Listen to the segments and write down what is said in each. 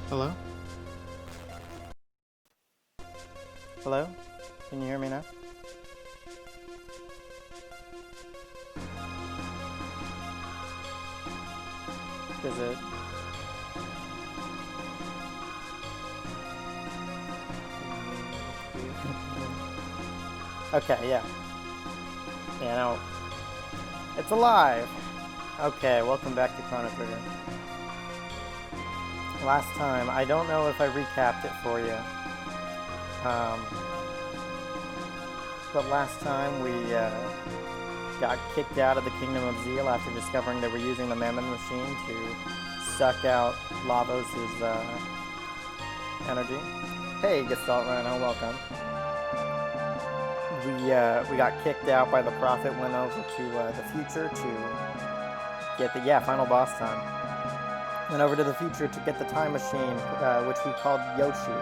Hello? Hello? Can you hear me now? Is it? Okay, yeah. Yeah, no. It's alive! Okay, welcome back to Chrono Trigger. Last time, I don't know if I recapped it for you. But last time we got kicked out of the Kingdom of Zeal after discovering they were using the Mammon Machine to suck out Lavos' energy. Hey, Gestalt Rhino, welcome. We got kicked out by the Prophet, went over to the future to get the, final boss time. Went over to the future to get the time machine, which we called Yoshi.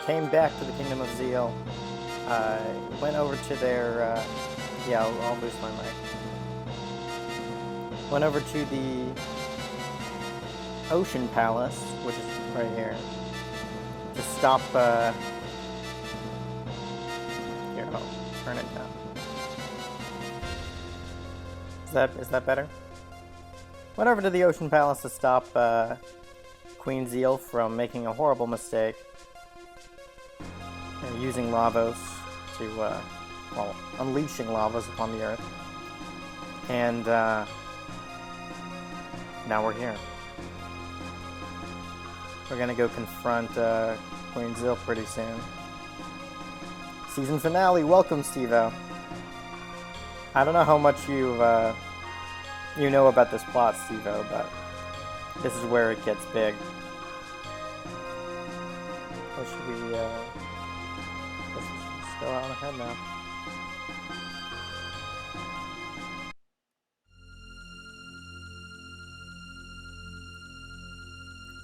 Came back to the Kingdom of Zeal. Went over to their, I'll boost my mic. Went over to the Ocean Palace, which is right here, to stop, here, I'll turn it down. Is that better? Went over to the Ocean Palace to stop Queen Zeal from making a horrible mistake and using Lavos to, unleashing Lavos upon the Earth. And now we're here. We're gonna go confront Queen Zeal pretty soon. Season finale, welcome, Steve-O. I don't know how much you know about this plot, Steve-O, but this is where it gets big. Or should we, let's just go on ahead now.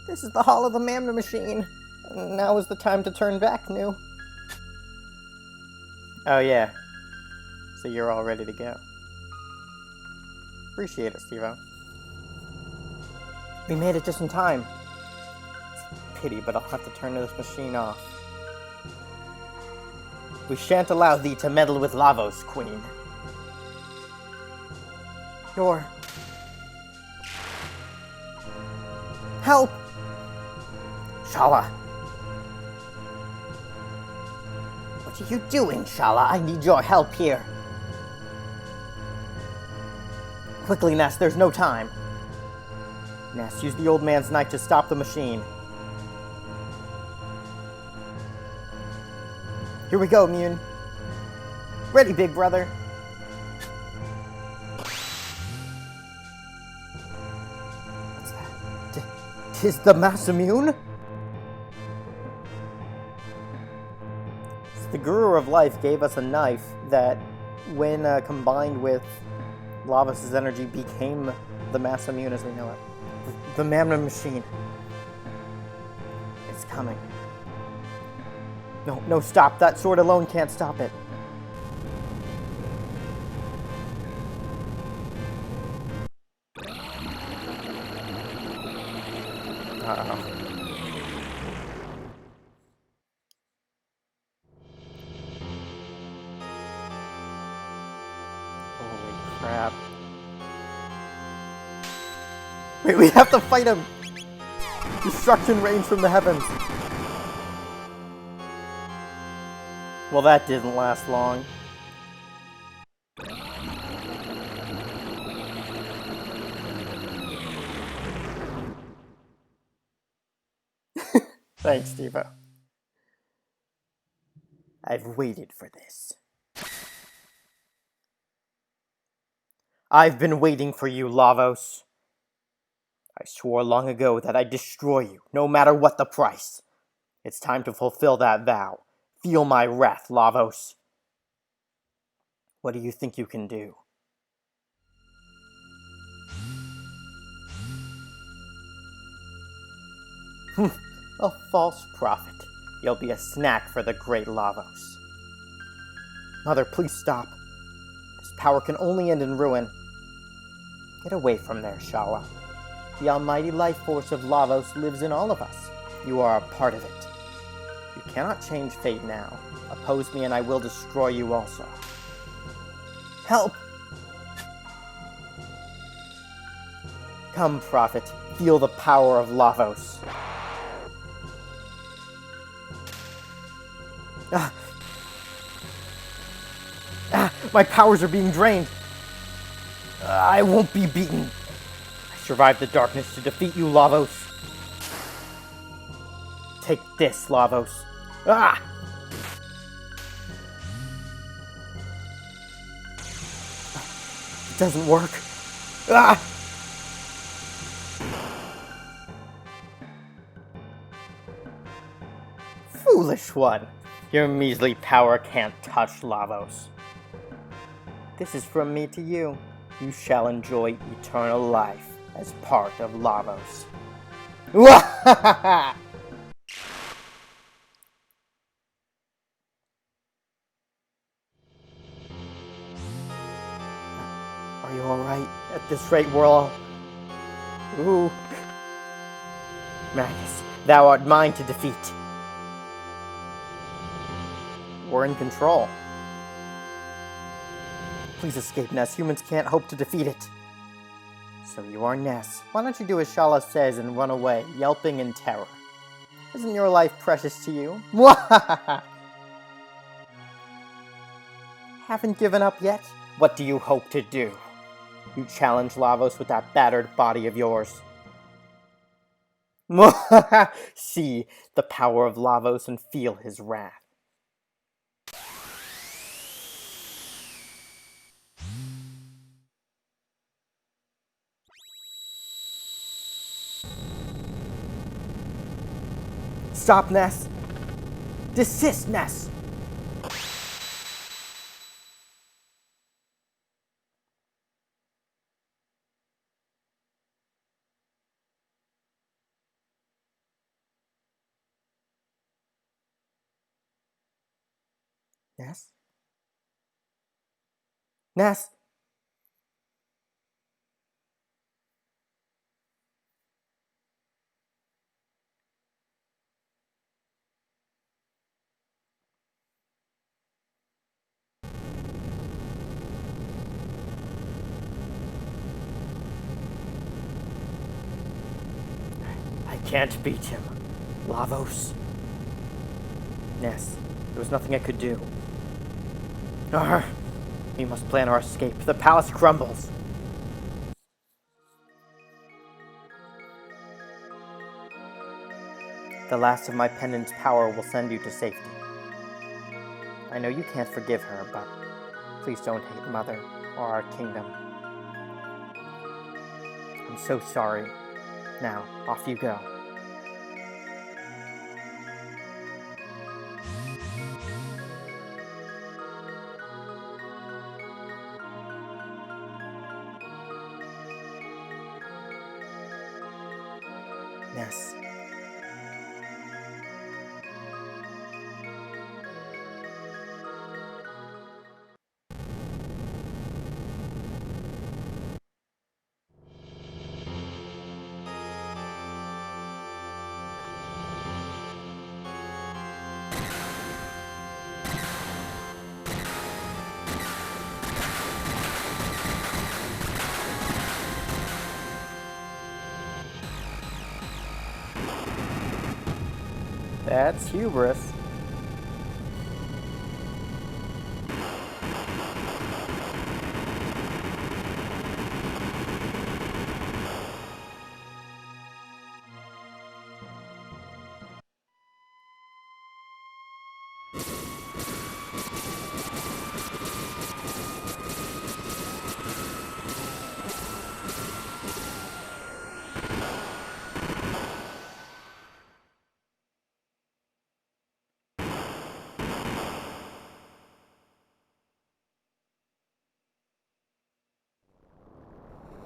This is the Hall of the Mammon Machine. And now is the time to turn back, New. Oh, yeah. So you're all ready to go. Appreciate it, Steve-O. We made it just in time. It's a pity, but I'll have to turn this machine off. We shan't allow thee to meddle with Lavos, Queen. Your... help! Shala! What are you doing, Shala? I need your help here. Quickly, Ness, there's no time. Ness, use the old man's knife to stop the machine. Here we go, Mune. Ready, big brother. What's that? Tis the Masamune? The Guru of Life gave us a knife that, when combined with Lavos' energy, became the Masamune as we know it. The Mammon Machine. It's coming. No, stop. That sword alone can't stop it. Holy crap. Wait, we have to fight him! Destruction rains from the heavens! Well, that didn't last long. Thanks, Steve-O. I've waited for this. I've been waiting for you, Lavos. I swore long ago that I'd destroy you, no matter what the price. It's time to fulfill that vow. Feel my wrath, Lavos. What do you think you can do? A false prophet. You'll be a snack for the great Lavos. Mother, please stop. This power can only end in ruin. Get away from there, Shala. The almighty life force of Lavos lives in all of us. You are a part of it. You cannot change fate now. Oppose me and I will destroy you also. Help! Come, prophet. Feel the power of Lavos. My powers are being drained. I won't be beaten. I survived the darkness to defeat you, Lavos. Take this, Lavos. Ah! It doesn't work. Ah! Foolish one. Your measly power can't touch Lavos. This is from me to you. You shall enjoy eternal life as part of Lavos. Are you alright? At this rate, we're all... Ooh. Magus, thou art mine to defeat. We're in control. Please escape, Ness. Humans can't hope to defeat it. So you are Ness. Why don't you do as Shala says and run away, yelping in terror? Isn't your life precious to you? Haven't given up yet? What do you hope to do? You challenge Lavos with that battered body of yours. See the power of Lavos and feel his wrath. Stop, Ness! Desist, Ness! Ness? Ness? I can't beat him. Lavos. Ness, there was nothing I could do. We must plan our escape. The palace crumbles. The last of my pendant's power will send you to safety. I know you can't forgive her, but please don't hate Mother or our kingdom. I'm so sorry. Now, off you go. Ness. That's hubris.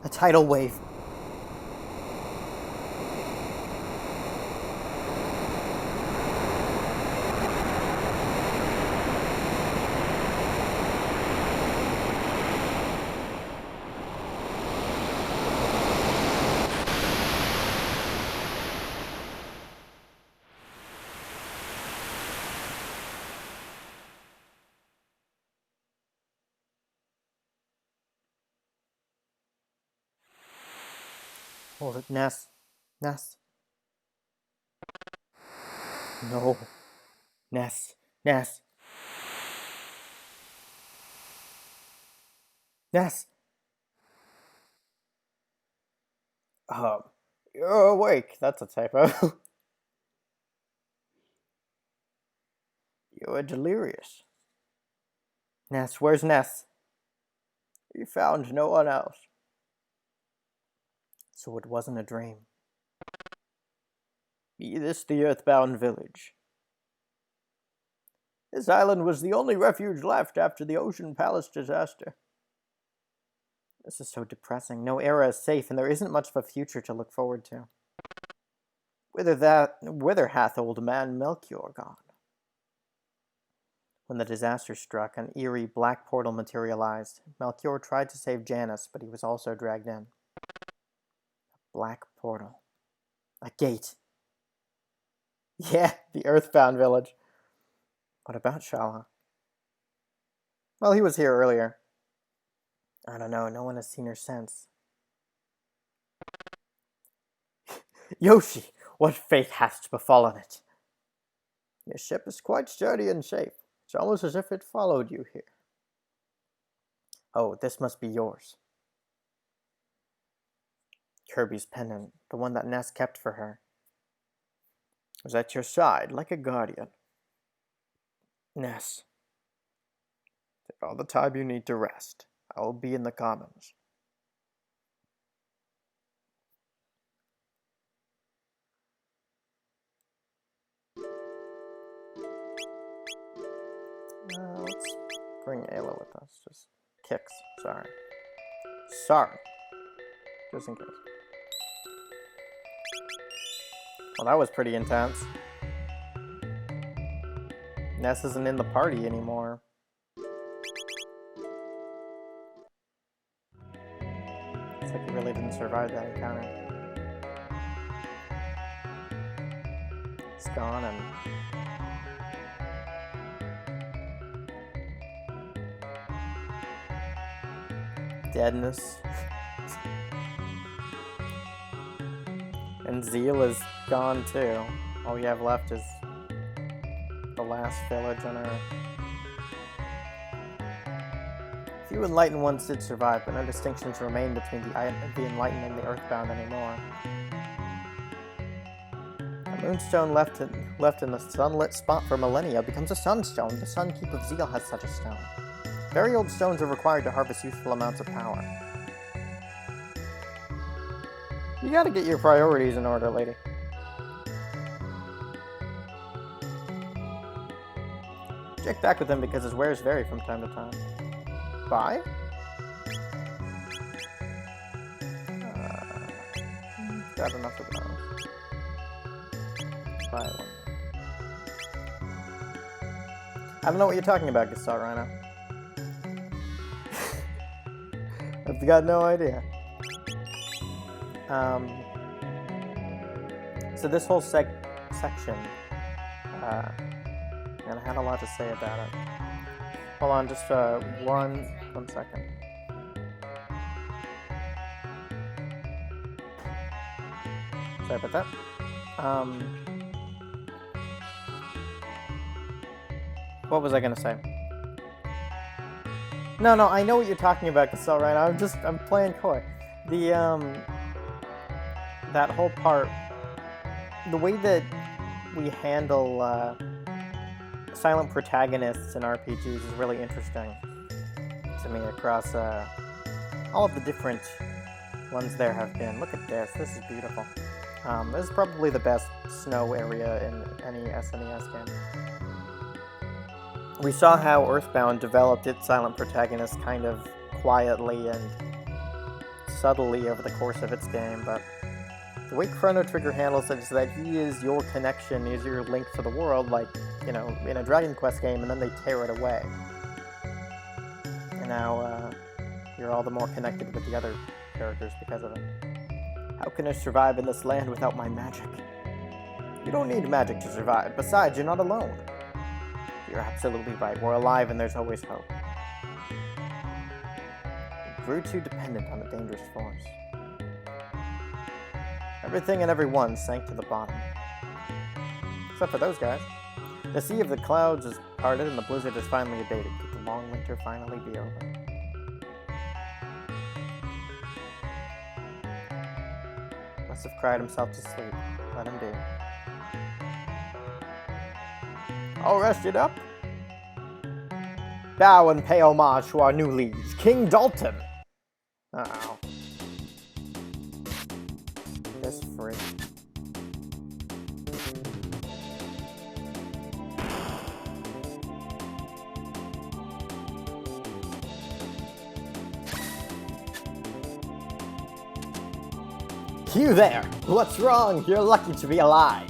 A tidal wave. Hold it, Ness. Ness. No. Ness. Ness. Ness. You're awake. That's a typo. You're delirious. Ness, where's Ness? You found no one else. So it wasn't a dream. Be this the earthbound village? This island was the only refuge left after the Ocean Palace disaster. This is so depressing. No era is safe, and there isn't much of a future to look forward to. Whither hath old man Melchior gone? When the disaster struck, an eerie black portal materialized. Melchior tried to save Janice, but he was also dragged in. A black portal. A gate. Yeah, the earthbound village. What about Shala? Well, he was here earlier. I don't know, no one has seen her since. Yoshi, what fate hast befallen it? Your ship is quite sturdy and safe. It's almost as if it followed you here. Oh, this must be yours. Kirby's pendant, the one that Ness kept for her. It was at your side, like a guardian. Ness, take all the time you need to rest. I will be in the commons. Let's bring Ayla with us. Just kicks. Sorry. Just in case. Well, that was pretty intense. Ness isn't in the party anymore. Looks like he really didn't survive that encounter. It's gone and... deadness. And Zeal is gone too. All we have left is the last village on Earth. Few enlightened ones did survive, but no distinctions remain between the enlightened and the earthbound anymore. A moonstone left in the sunlit spot for millennia becomes a sunstone. The Sun Keep of Zeal has such a stone. Very old stones are required to harvest useful amounts of power. You gotta get your priorities in order, lady. Check back with him because his wares vary from time to time. Buy? Got enough of those. Buy one. I don't know what you're talking about, Gestalt Rhino. I've got no idea. So this whole section, and I had a lot to say about it. Hold on, just one second. Sorry about that. What was I gonna say? No, I know what you're talking about, Cassell, right? I'm playing coy. The, that whole part, the way that we handle, silent protagonists in RPGs is really interesting to me across, all of the different ones there have been. Look at this. This is beautiful. This is probably the best snow area in any SNES game. We saw how Earthbound developed its silent protagonist kind of quietly and subtly over the course of its game, but the way Chrono Trigger handles it is that he is your connection, he is your link to the world, like, you know, in a Dragon Quest game, and then they tear it away. And now, you're all the more connected with the other characters because of it. How can I survive in this land without my magic? You don't need magic to survive. Besides, you're not alone. You're absolutely right. We're alive and there's always hope. We grew too dependent on a dangerous force. Everything and everyone sank to the bottom. Except for those guys. The sea of the clouds is parted and the blizzard is finally abated. Could the long winter finally be over? Must have cried himself to sleep. Let him be. All rested up? Bow and pay homage to our new liege, King Dalton! Uh-oh. This freak. You there! What's wrong? You're lucky to be alive!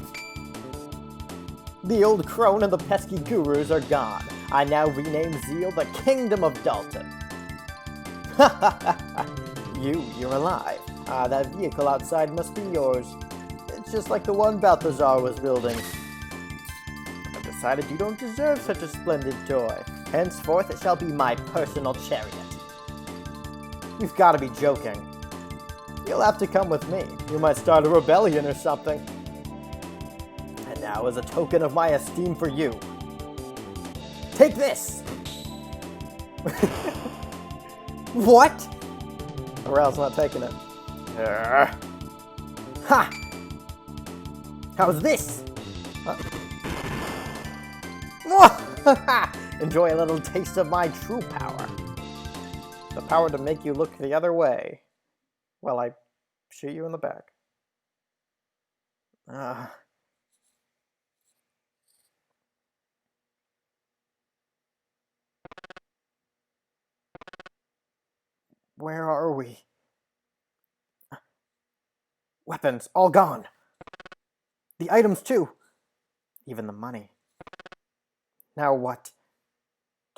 The old crone and the pesky gurus are gone. I now rename Zeal the Kingdom of Dalton. Ha ha ha! You're alive. That vehicle outside must be yours. It's just like the one Balthazar was building. I've decided you don't deserve such a splendid toy. Henceforth it shall be my personal chariot. You've got to be joking. You'll have to come with me. You might start a rebellion or something. And now, as a token of my esteem for you, take this! What? Morel's not taking it. Ha! How's this? Enjoy a little taste of my true power. The power to make you look the other way. Well, I shoot you in the back. Where are we? Weapons, all gone. The items, too. Even the money. Now what?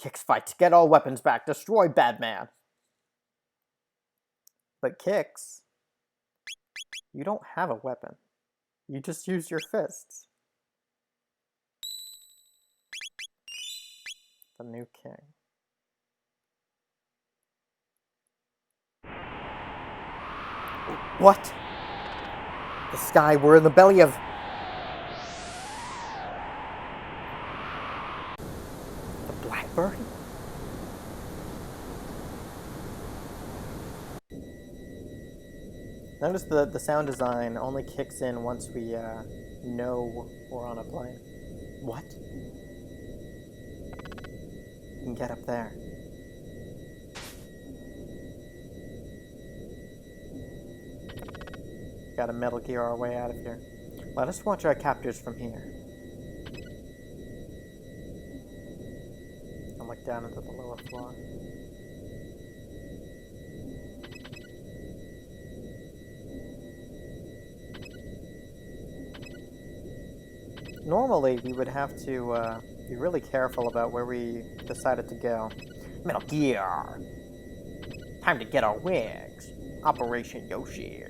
Kix fight. Get all weapons back. Destroy Badman. But Kix, you don't have a weapon. You just use your fists. The new king. What? The sky, we're in the belly of... the Blackbird? Notice the sound design only kicks in once we know we're on a plane. What? You can get up there. Gotta Metal Gear our way out of here. Let us watch our captors from here. I'll look down into the lower floor. Normally, we would have to be really careful about where we decided to go. Metal Gear! Time to get our wigs. Operation Yoshi.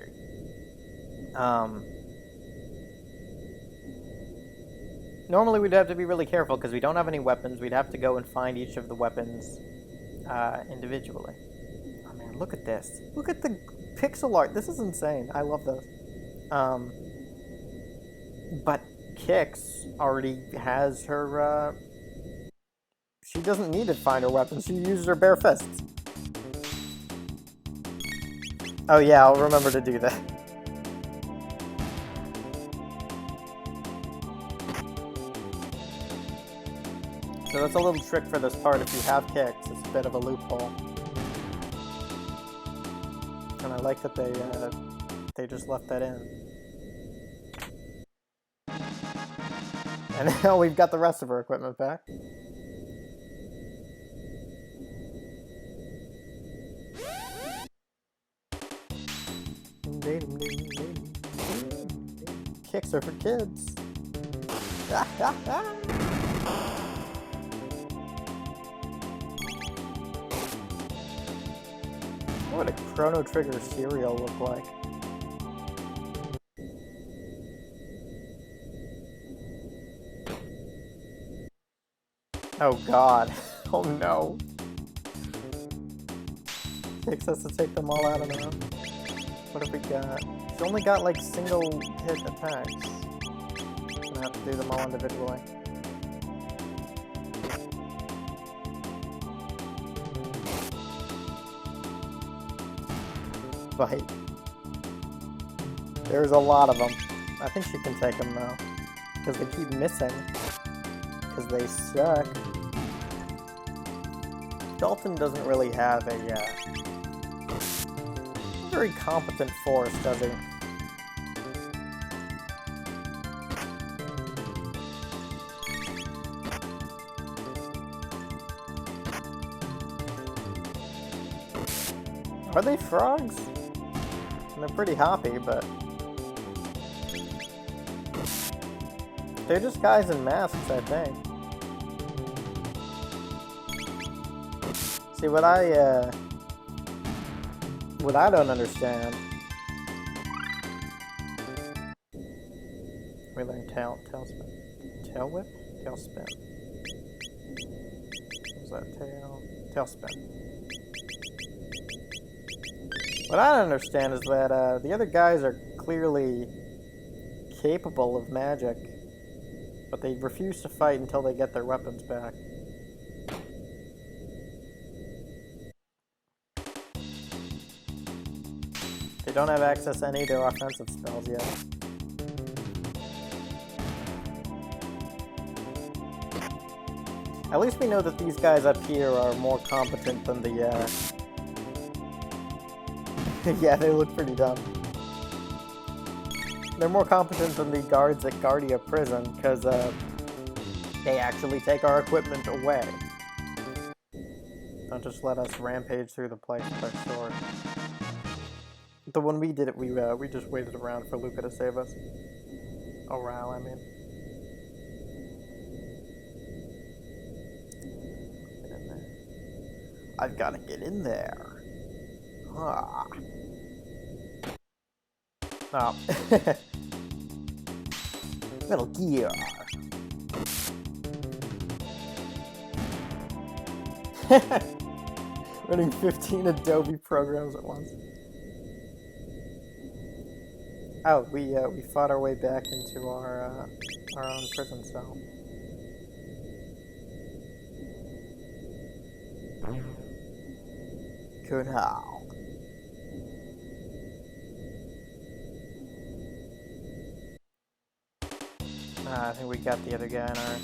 Normally we'd have to be really careful because we don't have any weapons. We'd have to go and find each of the weapons individually. Oh man, look at this. Look at the pixel art. This is insane. I love this. But Kix already has her doesn't need to find her weapons. She uses her bare fists. Oh yeah, I'll remember to do that. So that's a little trick for this part. If you have kicks, it's a bit of a loophole. And I like that they just left that in. And now we've got the rest of her equipment back. Kicks are for kids. What would a Chrono Trigger cereal look like? Oh god. Oh no. Takes us to take them all out of now. What have we got? She's only got like single hit attacks. I'm gonna have to do them all individually. Bite. There's a lot of them. I think she can take them though. Because they keep missing. Because they suck. Dalton doesn't really have a very competent force, does he? Are they frogs? They're pretty hoppy, but they're just guys in masks, I think. See, what I don't understand. We learn tailspin. Tail whip? Tailspin. What was that? Tailspin. What I don't understand is that the other guys are clearly capable of magic, but they refuse to fight until they get their weapons back. They don't have access to any of their offensive spells yet. At least we know that these guys up here are more competent than the, yeah, they look pretty dumb. They're more competent than the guards at Guardia Prison, because, they actually take our equipment away. Don't just let us rampage through the place with our sword. But when we did it, we just waited around for Luca to save us. Oh, Ral, I mean. Get in there. I've got to get in there. Ah. Oh. Metal Gear. Running 15 Adobe programs at once. Oh, we fought our way back into our own prison cell. Kunal. I think we got the other guy in our...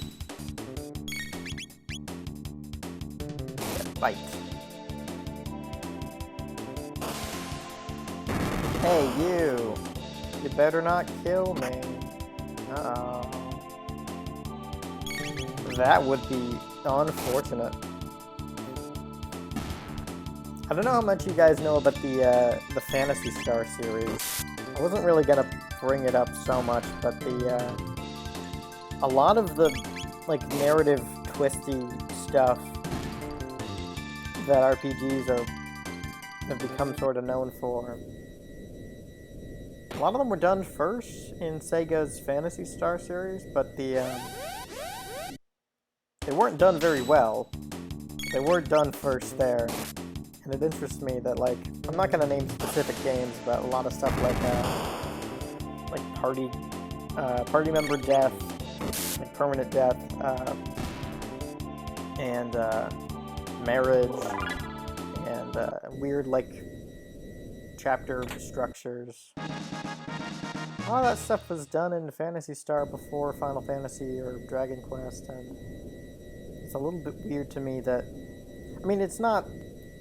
Yeah, bite. Hey, you! You better not kill me. Uh-oh. That would be unfortunate. I don't know how much you guys know about the Phantasy Star series. I wasn't really gonna bring it up so much, but a lot of the, like, narrative twisty stuff that RPGs have become sort of known for. A lot of them were done first in Sega's Phantasy Star series, but they weren't done very well. They were done first there. And it interests me that, like, I'm not gonna name specific games, but a lot of stuff like party member death, like permanent death, and marriage, and weird, like, chapter structures. All that stuff was done in Phantasy Star before Final Fantasy or Dragon Quest, and it's a little bit weird to me that... I mean, it's not...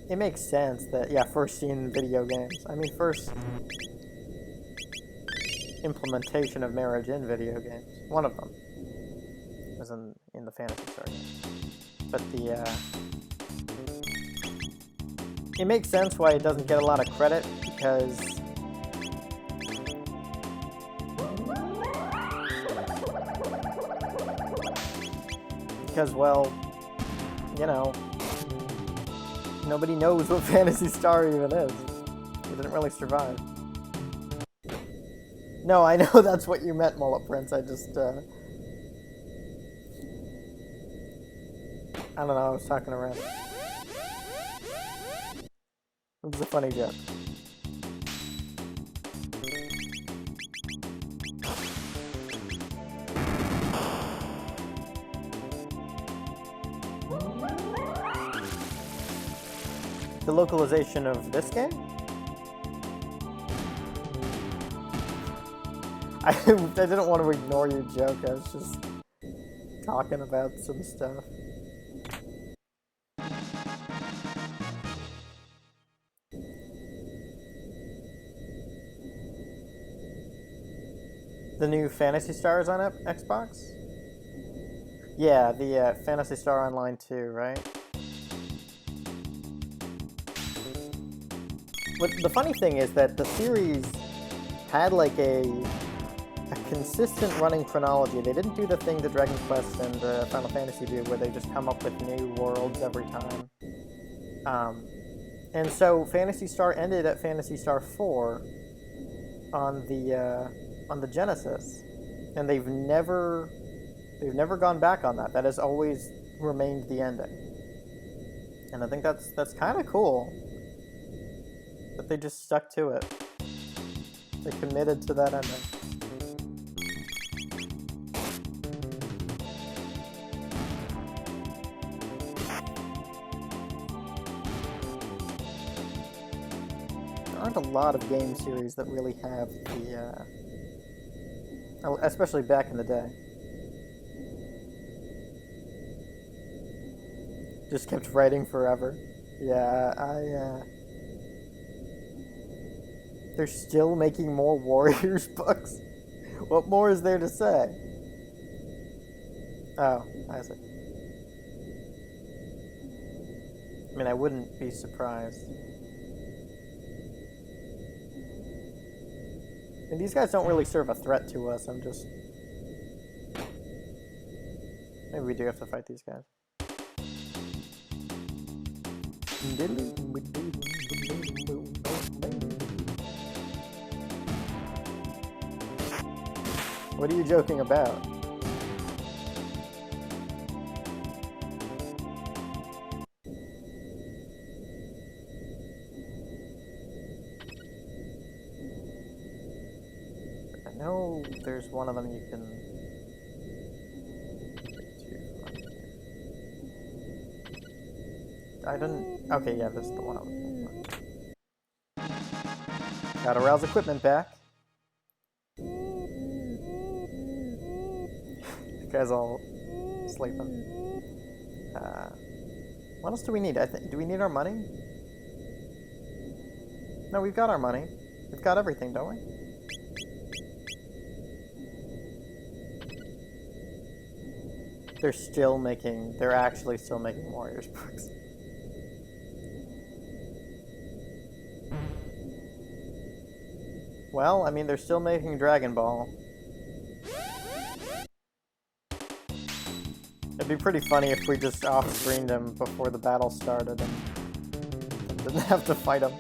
It makes sense that, yeah, first in video games. I mean, first implementation of marriage in video games. One of them was in the Phantasy Star game. But it makes sense why it doesn't get a lot of credit, because, well, you know, nobody knows what Phantasy Star even is. It didn't really survive. No, I know that's what you meant, Mullet Prince. I just, I don't know, I was talking around. It was a funny joke. The localization of this game? I didn't want to ignore your joke, I was just talking about some stuff. The new Phantasy Star is on Xbox? Yeah, the Phantasy Star Online 2, right? But the funny thing is that the series had like a consistent running chronology. They didn't do the thing that Dragon Quest and Final Fantasy do, where they just come up with new worlds every time. And so Phantasy Star ended at Phantasy Star 4 on the Genesis, and they've never gone back on that. That has always remained the ending, and I think that's kind of cool that they just stuck to it. They committed to that ending. There aren't a lot of game series that really have the, especially back in the day. Just kept writing forever. Yeah, they're still making more Warriors books? What more is there to say? Oh, I see. I mean, I wouldn't be surprised. And these guys don't really serve a threat to us, I'm just... Maybe we do have to fight these guys. What are you joking about? I know there's one of them you can... I didn't... Okay, yeah, this is the one I was looking for. Gotta rouse equipment back. The guy's all sleeping. What else do we need? Do we need our money? No, we've got our money. We've got everything, don't we? They're actually still making Warriors books. Well, I mean, they're still making Dragon Ball. It'd be pretty funny if we just off-screened him before the battle started and didn't have to fight him.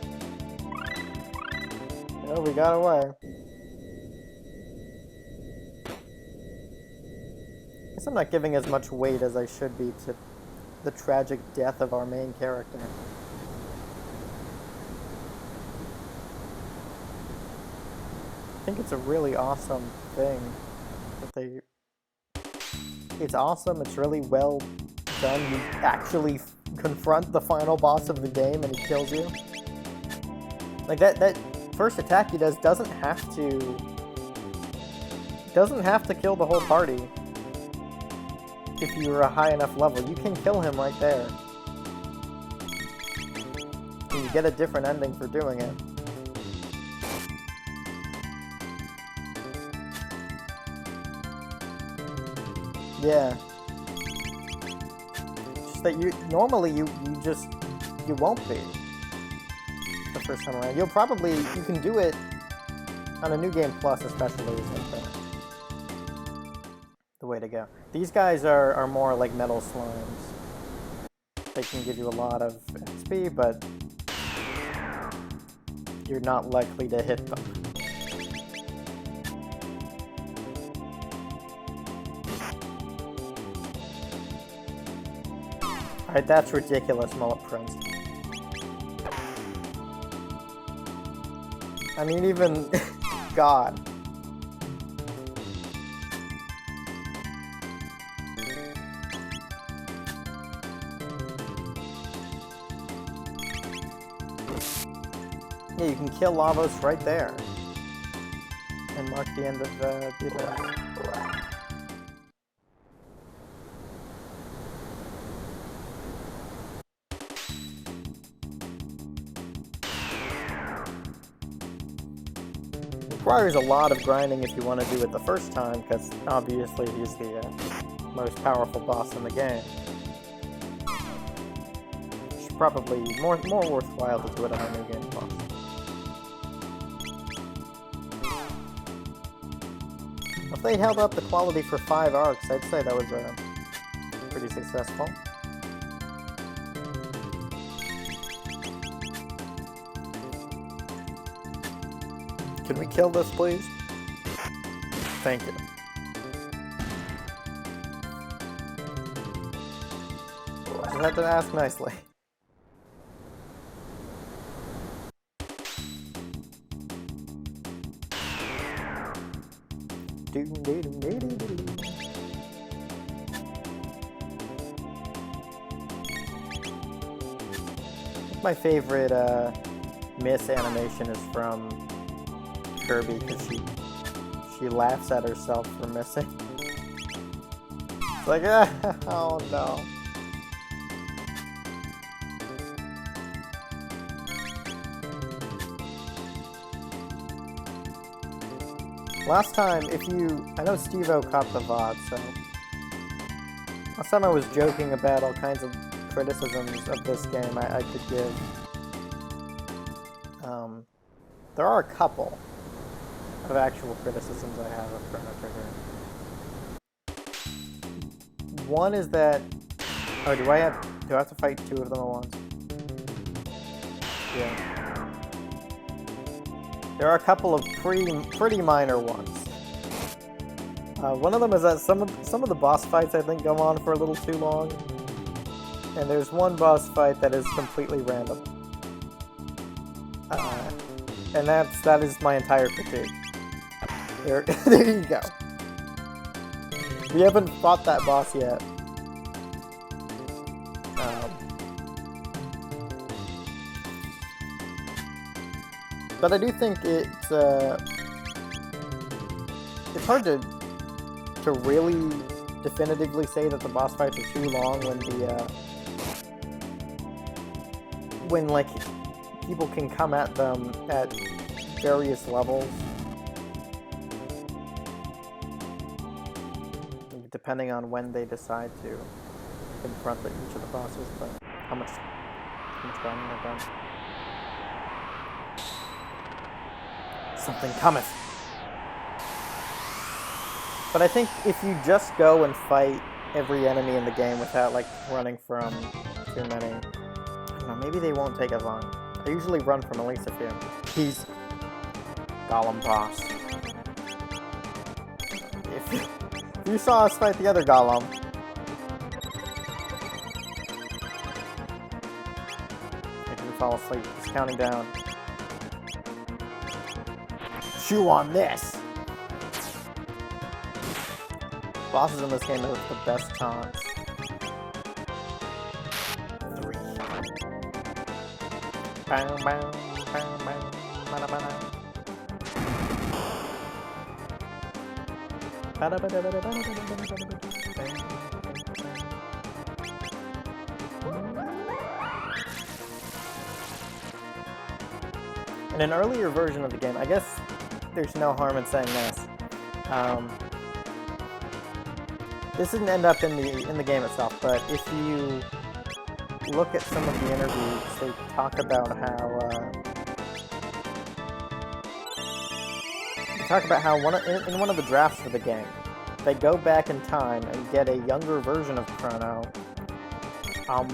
Oh, we got away. I guess I'm not giving as much weight as I should be to the tragic death of our main character. I think it's a really awesome thing that they... It's awesome, it's really well done, you actually confront the final boss of the game and he kills you. Like that first attack he does doesn't have to kill the whole party. If you're a high enough level, you can kill him right there. And you get a different ending for doing it. Yeah. Just that normally you won't be the first time around. You can do it on a New Game Plus especially is like the way to go. These guys are more like metal slimes. They can give you a lot of XP, but you're not likely to hit them. Alright, that's ridiculous, Mullet Prince. I mean, even... God. Yeah, you can kill Lavos right there. And mark the end of the event. Requires a lot of grinding if you want to do it the first time, because obviously he's the most powerful boss in the game. It's probably more worthwhile to do it on a New Game Plus. If they held up the quality for 5 arcs, I'd say that was pretty successful. Can we kill this, please? Thank you. Just have to ask nicely. My favorite miss animation is from Kirby, because she laughs at herself for missing. It's like, oh no. Last time, I know Steve-O caught the VOD, so... Last time I was joking about all kinds of criticisms of this game I could give. There are a couple of actual criticisms I have of Chrono Trigger. One is that... Oh, do I have to fight 2 of them at once? Yeah. There are a couple of pretty minor ones. One of them is that some of the boss fights I think go on for a little too long. And there's one boss fight that is completely random. And that is my entire critique. There you go. We haven't fought that boss yet. But I do think it's hard to really definitively say that the boss fights are too long when like people can come at them at various levels, depending on when they decide to confront each of the bosses. But how much grinding they've done. Something cometh. But I think if you just go and fight every enemy in the game without like running from too many, I don't know, maybe they won't take as long. I usually run from at least a few. He's Golem boss. If you saw us fight the other Golem, I didn't fall asleep. He's counting down. Chew on this! Bosses in this game have the best taunts. Bang, bang, bang, bang, bada, bada. Bada, bada, bada, bada, bada, bada, bada, bada. In an earlier version of the game, I guess there's no harm in saying this. This didn't end up in the game itself, but if you look at some of the interviews, they talk about how in one of the drafts for the game, they go back in time and get a younger version of Chrono. Oh,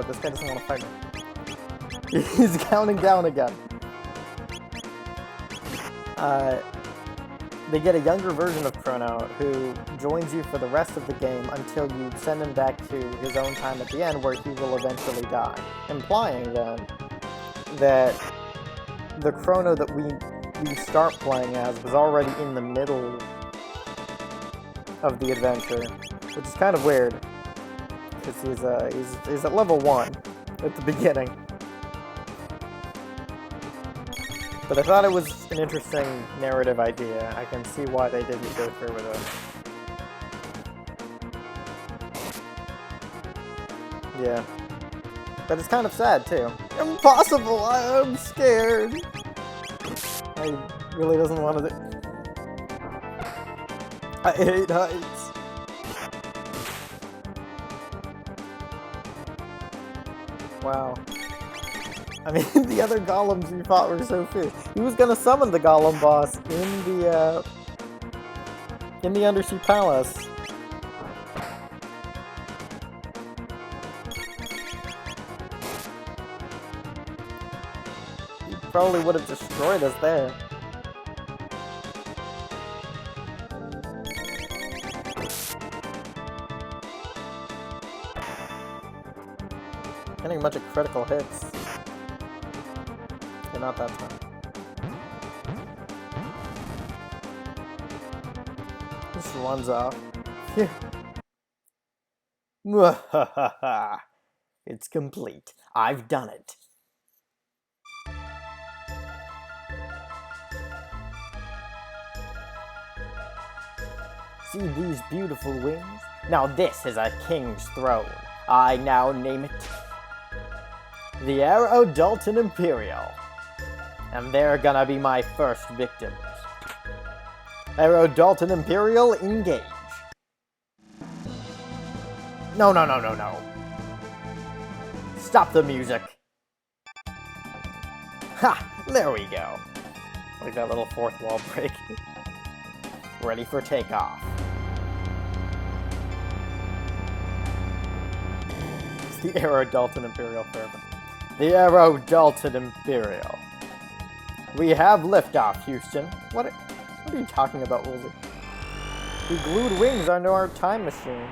this guy doesn't want to fight me. He's counting down again. They get a younger version of Chrono who joins you for the rest of the game until you send him back to his own time at the end, where he will eventually die. Implying then that the Chrono that we start playing as was already in the middle of the adventure, which is kind of weird because he's at level 1 at the beginning. But I thought it was an interesting narrative idea. I can see why they didn't go through with it. Yeah. But it's kind of sad, too. Impossible! I'm scared! I really doesn't want to do... I hate heights. Wow. I mean, the other golems we fought were so fierce. He was gonna summon the golem boss in the undersea palace. He probably would have destroyed us there. Getting a bunch of critical hits. Not that time. Just runs off. It's complete. I've done it. See these beautiful wings? Now this is a king's throne. I now name it the Arrow Dalton Imperial. And they're gonna be my first victims. Arrow Dalton Imperial, engage. No. Stop the music. Ha! There we go. Like that little fourth wall break. Ready for takeoff. It's the Arrow Dalton Imperial forever. The Arrow Dalton Imperial. We have liftoff, Houston. What are you talking about, Woolsey? We glued wings onto our time machine.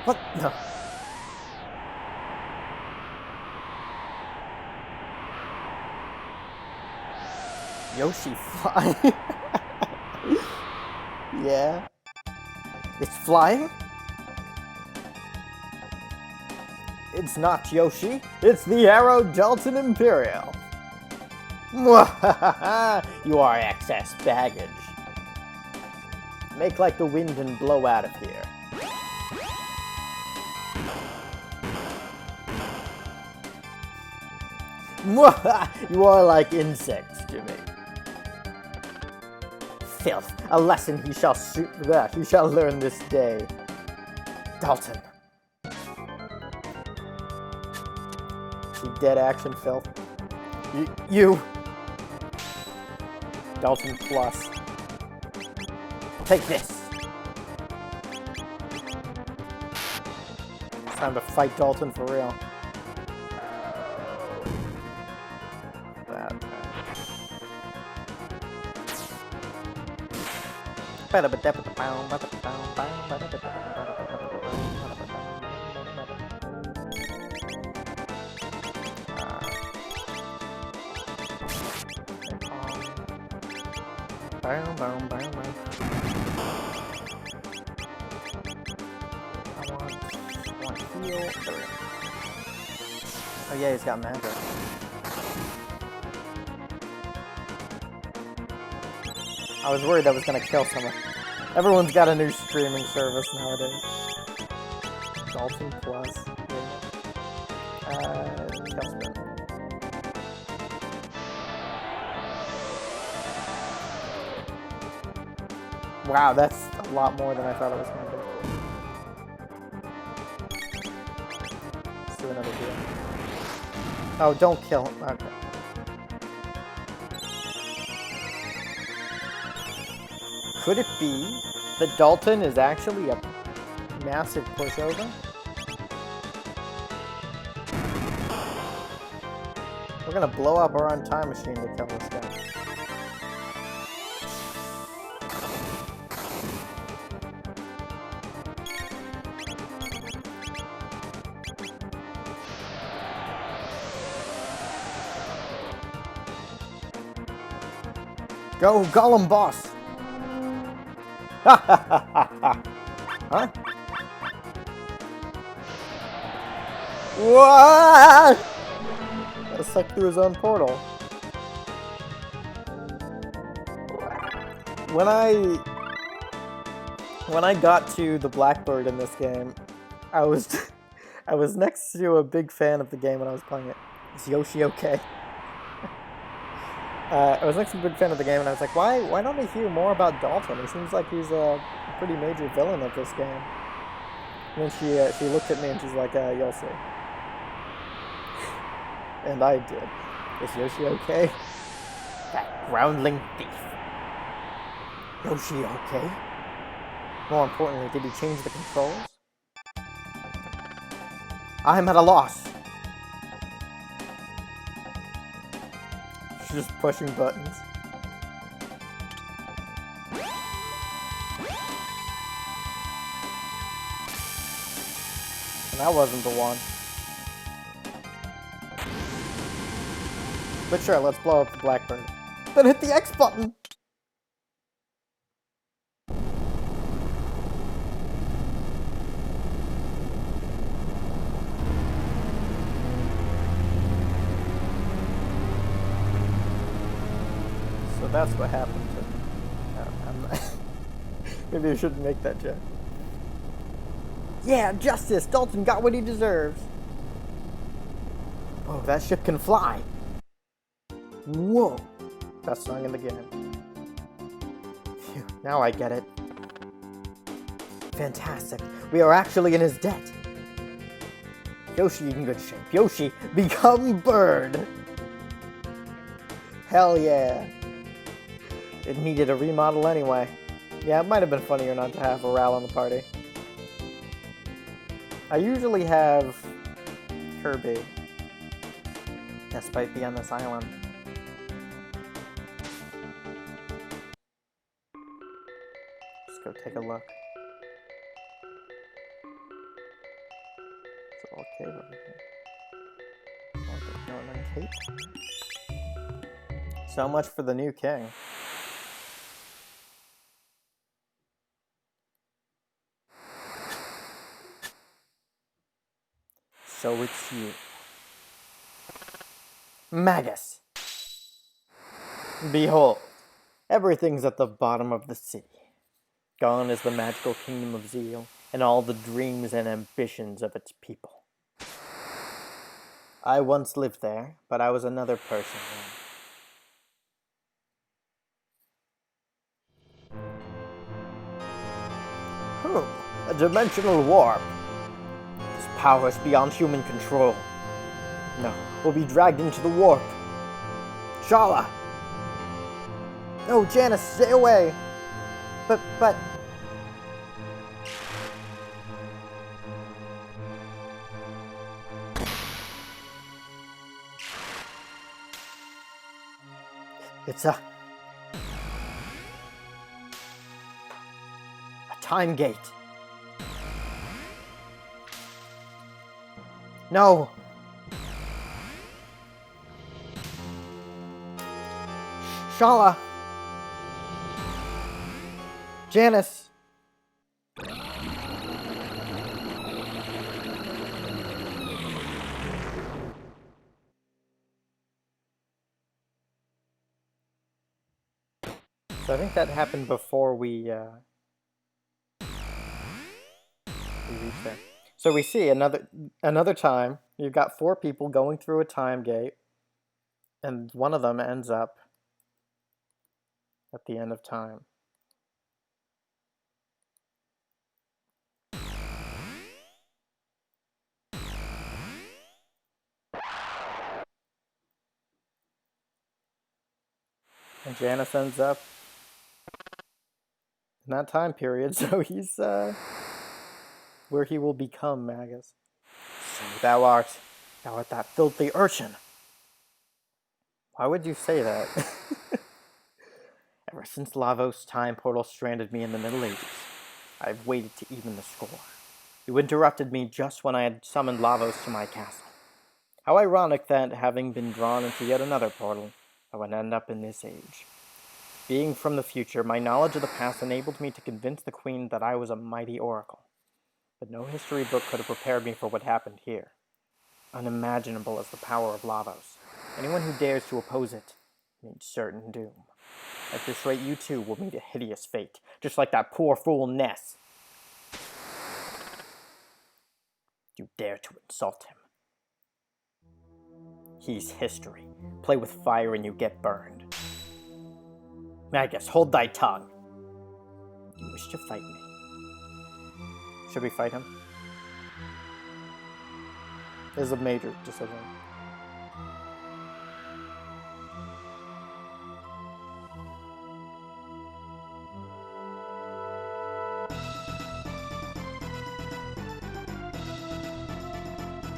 What? No. Yoshi flying? Yeah. It's flying? It's not Yoshi, it's the Arrow Dalton Imperial. You are excess baggage. Make like the wind and blow out of here. You are like insects to me. Filth, a lesson he shall learn this day. Dalton. Dead action, filth. You! Dalton plus. Take this! It's time to fight Dalton for real. Boom, boom, boom, boom. I want heal. There we go. Oh yeah, he's got magic. I was worried that was gonna kill someone. Everyone's got a new streaming service nowadays. Dalton Plus. Kill. Wow, that's a lot more than I thought it was gonna be. Let's do another deal. Oh, don't kill him. Okay. Could it be that Dalton is actually a massive pushover? We're gonna blow up our own time machine to kill this guy. Go, Gollum boss! Ha ha ha ha ha! Huh? What? Got sucked through his own portal. When I got to the Blackbird in this game, I was I was next to a big fan of the game when I was playing it. Is Yoshi okay? I was next to a big fan of the game, and I was like, why don't I hear more about Dalton? It seems like he's a pretty major villain of this game. And then she looked at me and she's like, you'll see. And I did. Is Yoshi okay? That groundling thief. Yoshi okay? More importantly, did he change the controls? I'm at a loss. She's just pushing buttons. And that wasn't the one. But sure, let's blow up the Blackbird. Then hit the X button! So that's what happened to... I'm not... Maybe I shouldn't make that joke. Yeah, justice! Dalton got what he deserves! Oh, that ship can fly! Whoa! Best song in the game. Phew, now I get it. Fantastic. We are actually in his debt. Yoshi in good shape. Yoshi, become bird! Hell yeah. It needed a remodel anyway. Yeah, it might have been funnier not to have a Ral on the party. I usually have Kirby. Despite being on this island. Just go take a look. It's all cave over here. No, cave. So much for the new king. So it's you. Magus! Behold, everything's at the bottom of the city. Gone is the magical kingdom of Zeal, and all the dreams and ambitions of its people. I once lived there, but I was another person then. A dimensional warp. This power is beyond human control. No, we'll be dragged into the warp. Shala! No, Janice, stay away! But... It's a time gate. No! Shala! Janice! So I think that happened before we reached there. So we see another time. You've got 4 people going through a time gate, and one of them ends up at the end of time. And Janice ends up in that time period, so he's where he will become Magus. So thou art that filthy urchin. Why would you say that? Ever since Lavos' time portal stranded me in the Middle Ages, I've waited to even the score. You interrupted me just when I had summoned Lavos to my castle. How ironic that, having been drawn into yet another portal, I would end up in this age. Being from the future, my knowledge of the past enabled me to convince the Queen that I was a mighty oracle. But no history book could have prepared me for what happened here. Unimaginable is the power of Lavos. Anyone who dares to oppose it meets certain doom. At this rate, you too will meet a hideous fate, just like that poor fool Ness. You dare to insult him. He's history. Play with fire and you get burned. Magus, hold thy tongue. You wish to fight me. Should we fight him? This is a major decision.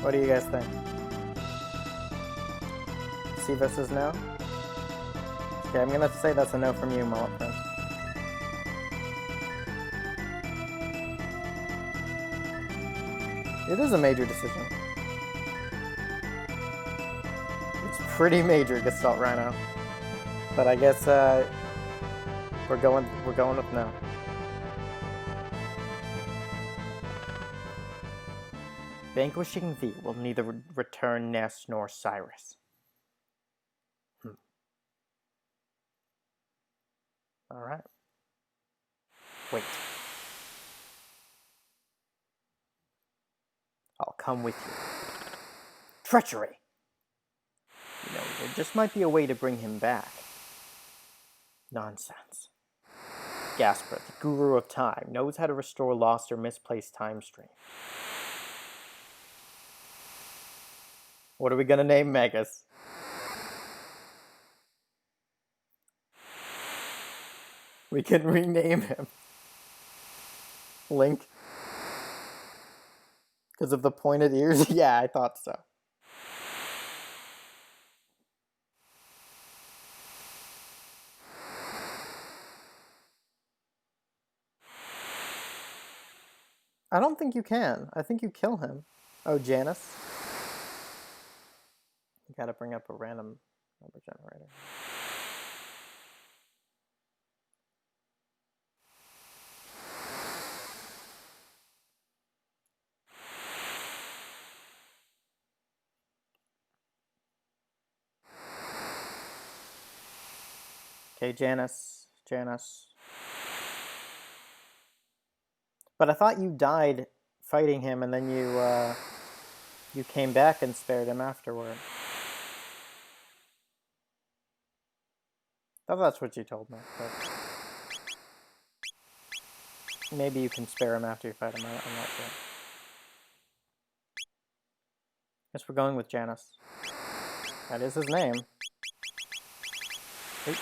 What do you guys think? C versus no? Okay, I'm gonna say that's a no from you, Mullet Prince. It is a major decision. It's pretty major, Gestalt Rhino. But I guess we're going with no. Vanquishing thee will neither return Ness nor Cyrus. Alright. Wait. I'll come with you. Treachery! You know, there just might be a way to bring him back. Nonsense. Gasper, the guru of time, knows how to restore lost or misplaced time stream. What are we gonna name Magus? We can rename him. Link. Because of the pointed ears? Yeah, I thought so. I don't think you can. I think you kill him. Oh, Janice. You gotta bring up a random number generator. Okay, Janice. But I thought you died fighting him, and then you came back and spared him afterward. I thought that's what you told me, but maybe you can spare him after you fight him. I'm not sure. Guess we're going with Janice. That is his name. Wait.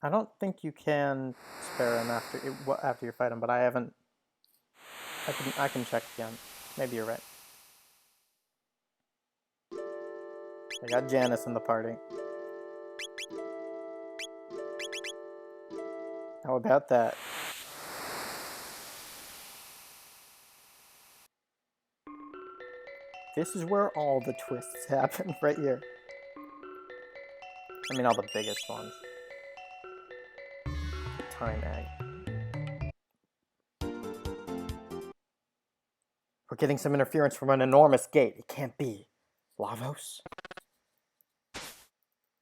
I don't think you can spare him after you fight him, but I haven't. I can check again. Maybe you're right. I got Janice in the party. How about that? This is where all the twists happen, right here. I mean, all the biggest ones. Time egg. We're getting some interference from an enormous gate. It can't be. Lavos?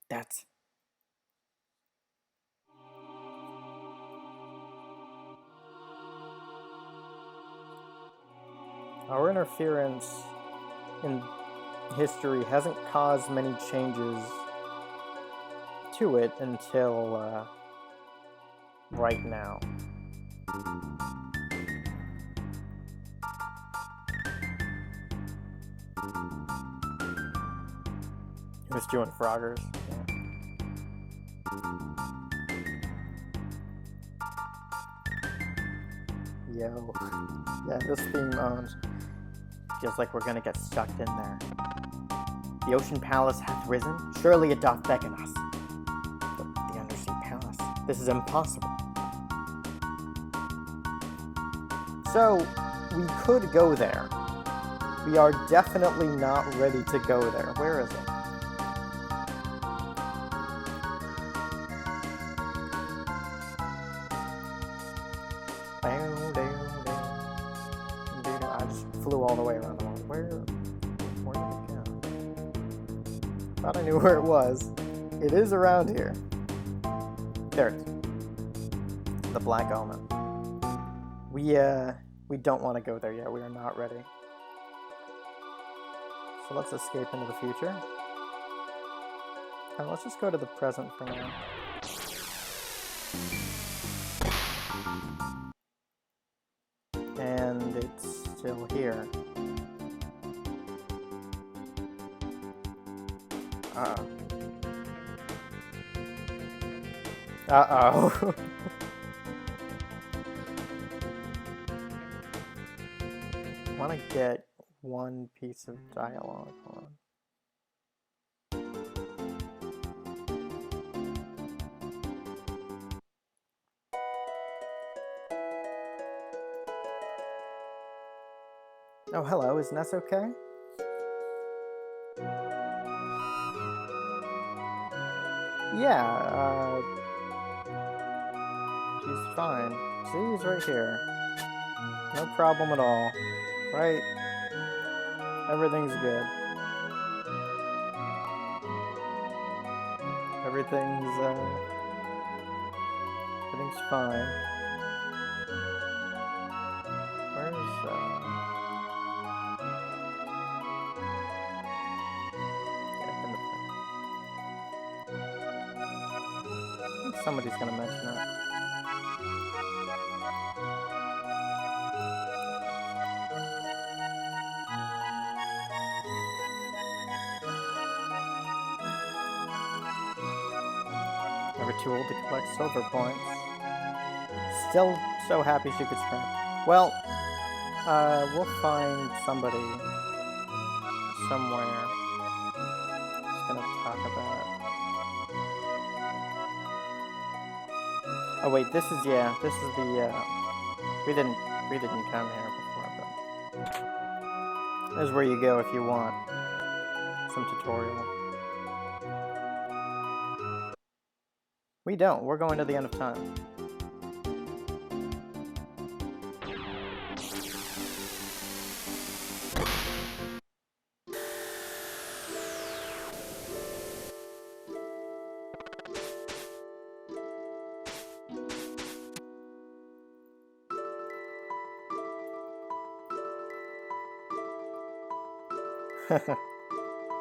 That's... Our interference in history hasn't caused many changes to it until right now. It was doing Froggers. Yeah. Yo. Yeah, this theme feels like we're gonna get sucked in there. The Ocean Palace hath risen, surely it doth beckon us. But the Undersea Palace, this is impossible. So, we could go there. We are definitely not ready to go there. Where is it? I just flew all the way around the world. Where did it go? Thought I knew where it was. It is around here. There it is. The Black Omen. We don't want to go there yet. We are not ready. So let's escape into the future. And let's just go to the present for now. And it's still here. Uh-oh. Uh-oh. I want to get one piece of dialogue on. Oh, hello, is Ness okay? Yeah, she's fine. See, he's right here. No problem at all. Right? Everything's good. Everything's fine. Where's, somebody's gonna mention it. Never too old to collect silver points. Still so happy she could scream. Well, we'll find somebody somewhere who's gonna talk about it. Oh wait, this is the, we didn't come here before, but this is where you go if you want some tutorial. We don't, we're going to the end of time.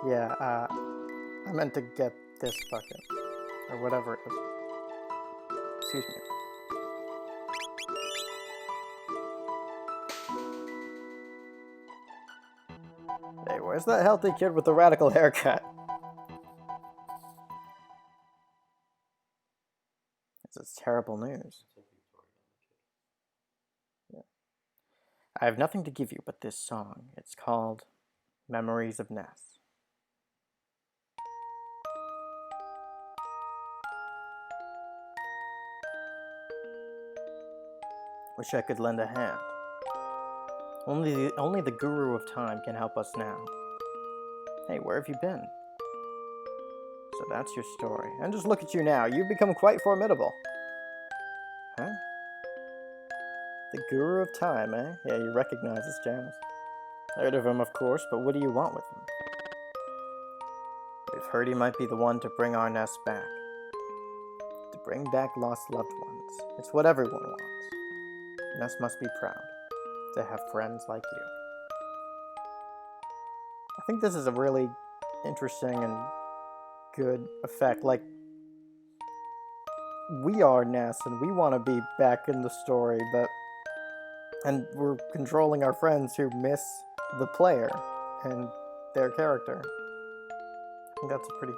Yeah, I meant to get this bucket, or whatever it is. Excuse me. Hey, where's that healthy kid with the radical haircut? This is terrible news. Yeah. I have nothing to give you but this song. It's called Memories of Ness. Wish I could lend a hand. Only the Guru of Time can help us now. Hey, where have you been? So that's your story. And just look at you now. You've become quite formidable. Huh? The Guru of Time, eh? Yeah, you recognize this jazz. Heard of him, of course, but what do you want with him? We've heard he might be the one to bring our nest back. To bring back lost loved ones. It's what everyone wants. Ness must be proud to have friends like you. I think this is a really interesting and good effect. Like, we are Ness and we want to be back in the story, and we're controlling our friends who miss the player and their character. I think that's a pretty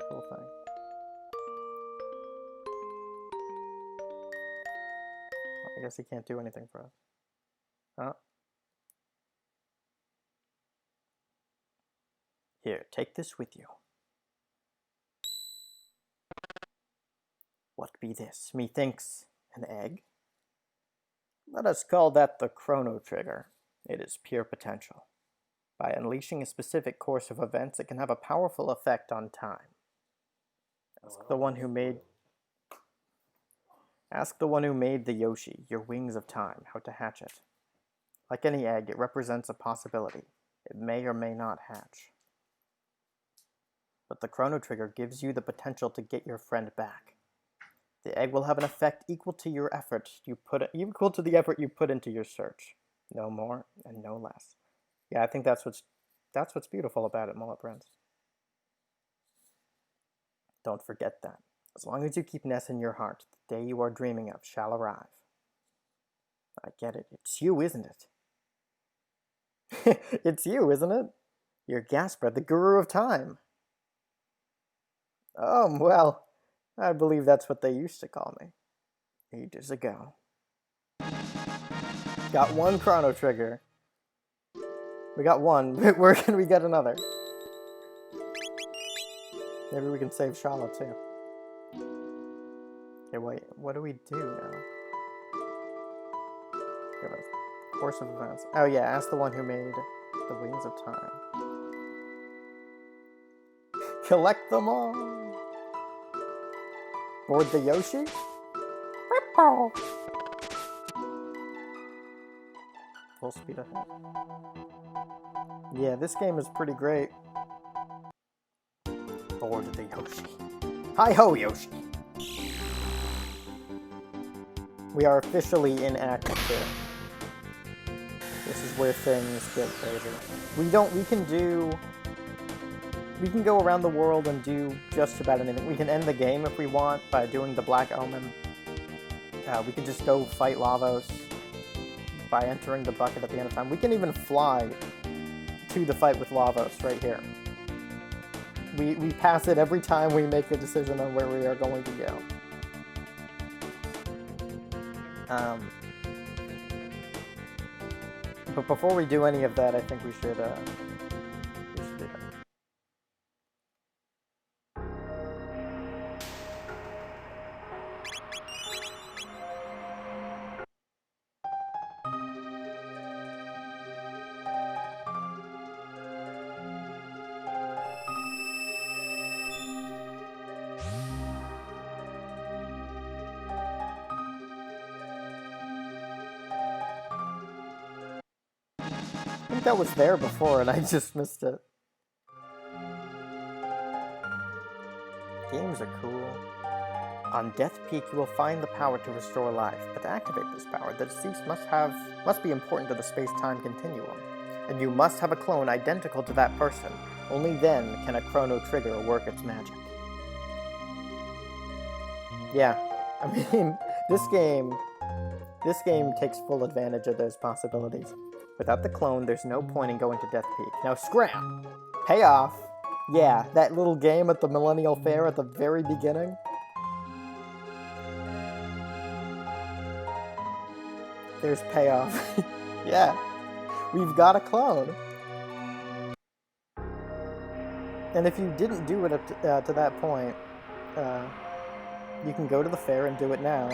cool thing. I guess he can't do anything for us. Huh? Here, take this with you. What be this? Methinks an egg? Let us call that the Chrono Trigger. It is pure potential. By unleashing a specific course of events, it can have a powerful effect on time. Ask the one who made the Yoshi, your wings of time, how to hatch it. Like any egg, it represents a possibility. It may or may not hatch. But the Chrono Trigger gives you the potential to get your friend back. The egg will have an effect equal to the effort you put into your search. No more and no less. Yeah, I think that's what's beautiful about it, Mullet Prince. Don't forget that. As long as you keep Ness in your heart, the day you are dreaming of shall arrive. I get it. It's you, isn't it? It's you, isn't it? You're Gaspard, the Guru of Time. Oh, well, I believe that's what they used to call me. Ages ago. Got one Chrono Trigger. We got one. Where can we get another? Maybe we can save Shala too. Okay, wait. What do we do now? Give us course of events. Oh yeah, ask the one who made the Wings of Time. Collect them all. Board the Yoshi? Full speed ahead. Yeah, this game is pretty great. Board the Yoshi. Hi-ho, Yoshi! We are officially in Act 2. This is where things get crazy. We can go around the world and do just about anything. We can end the game if we want by doing the Black Omen. We could just go fight Lavos by entering the bucket at the end of time. We can even fly to the fight with Lavos right here. We pass it every time we make a decision on where we are going to go. But before we do any of that, I think we should do that. I think that was there before and I just missed it. Games are cool. On Death Peak, you will find the power to restore life, but to activate this power, the deceased must be important to the space-time continuum, and you must have a clone identical to that person. Only then can a Chrono Trigger work its magic. Yeah, I mean, this game takes full advantage of those possibilities. Without the clone, there's no point in going to Death Peak. Now scram! Payoff! Yeah, that little game at the Millennial Fair at the very beginning. There's payoff. Yeah, we've got a clone. And if you didn't do it up to that point, you can go to the fair and do it now.